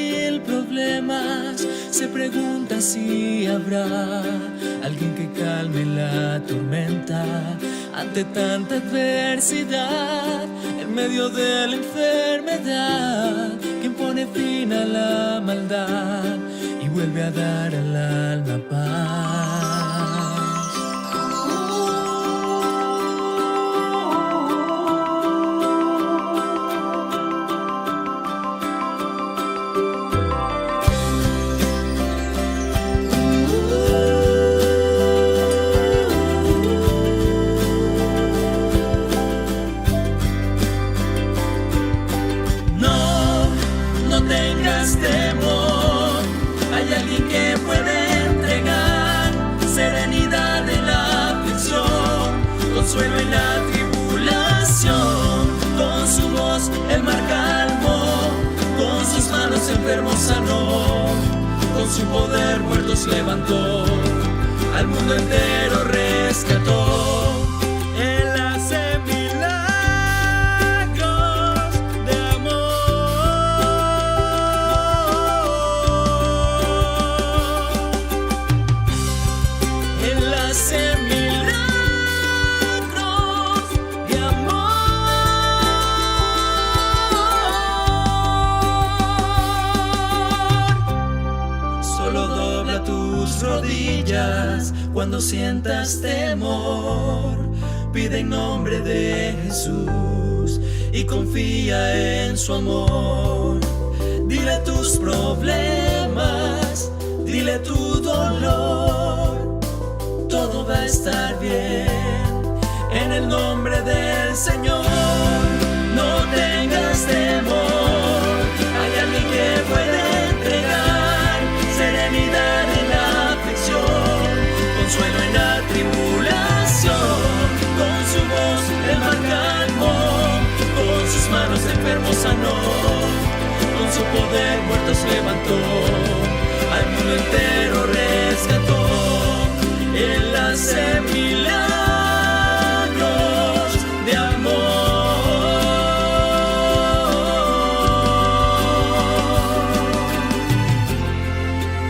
mil problemas, se pregunta si habrá alguien que calme la tormenta ante tanta adversidad. En medio de la enfermedad, quien pone fin a la maldad y vuelve a dar al alma paz. Consuelo en la tribulación, con su voz el mar calmó, con sus manos enfermos sanó, con su poder muertos levantó, al mundo entero rescató. Él hace milagros de amor. Él hace rodillas cuando sientas temor, pide en nombre de Jesús y confía en su amor. Dile tus problemas, dile tu dolor, todo va a estar bien en el nombre del Señor. No tengas temor, hay alguien que puede entregar serenidad en la aflicción, consuelo en la tribulación, con su voz el mar calmó, con sus manos enfermos sanó, con su poder muertos levantó, al mundo entero rescató. Él hace milagros de amor.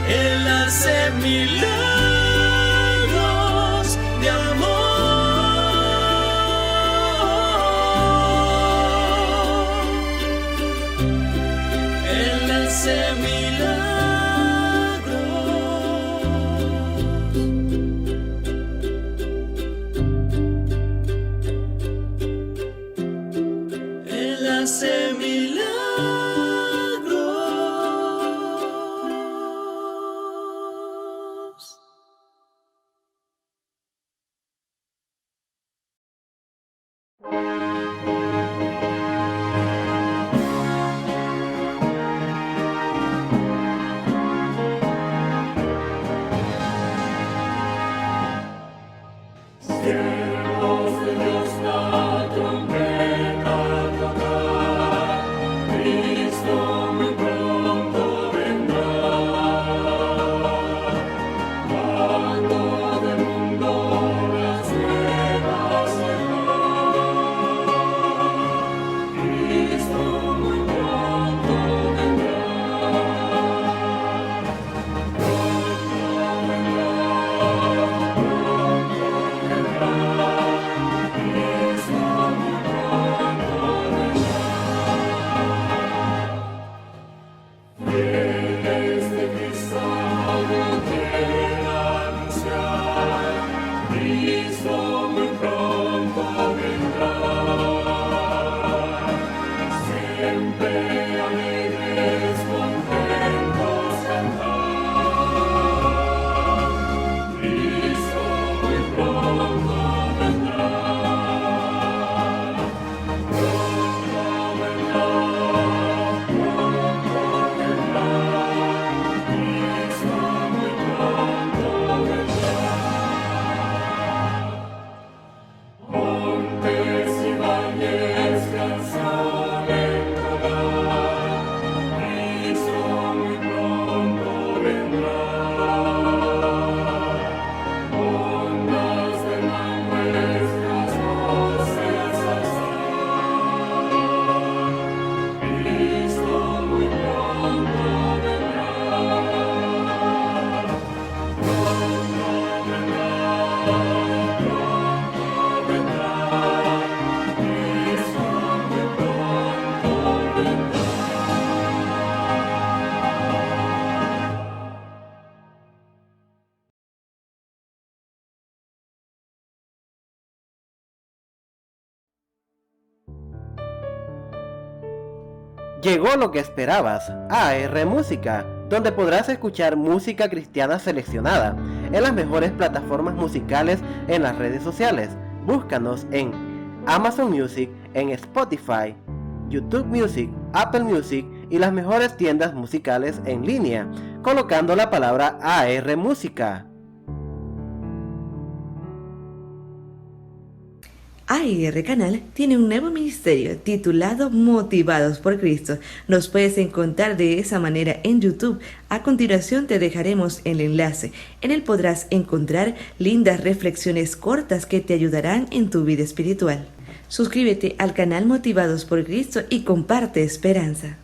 Él hace milagros de amor. Él hace milagros. Él hace milagros. Llegó lo que esperabas, AR Música, donde podrás escuchar música cristiana seleccionada en las mejores plataformas musicales en las redes sociales. Búscanos en Amazon Music, en Spotify, YouTube Music, Apple Music y las mejores tiendas musicales en línea, colocando la palabra AR Música. AIR Canal tiene un nuevo ministerio titulado Motivados por Cristo. Nos puedes encontrar de esa manera en YouTube. A continuación te dejaremos el enlace. En él podrás encontrar lindas reflexiones cortas que te ayudarán en tu vida espiritual. Suscríbete al canal Motivados por Cristo y comparte esperanza.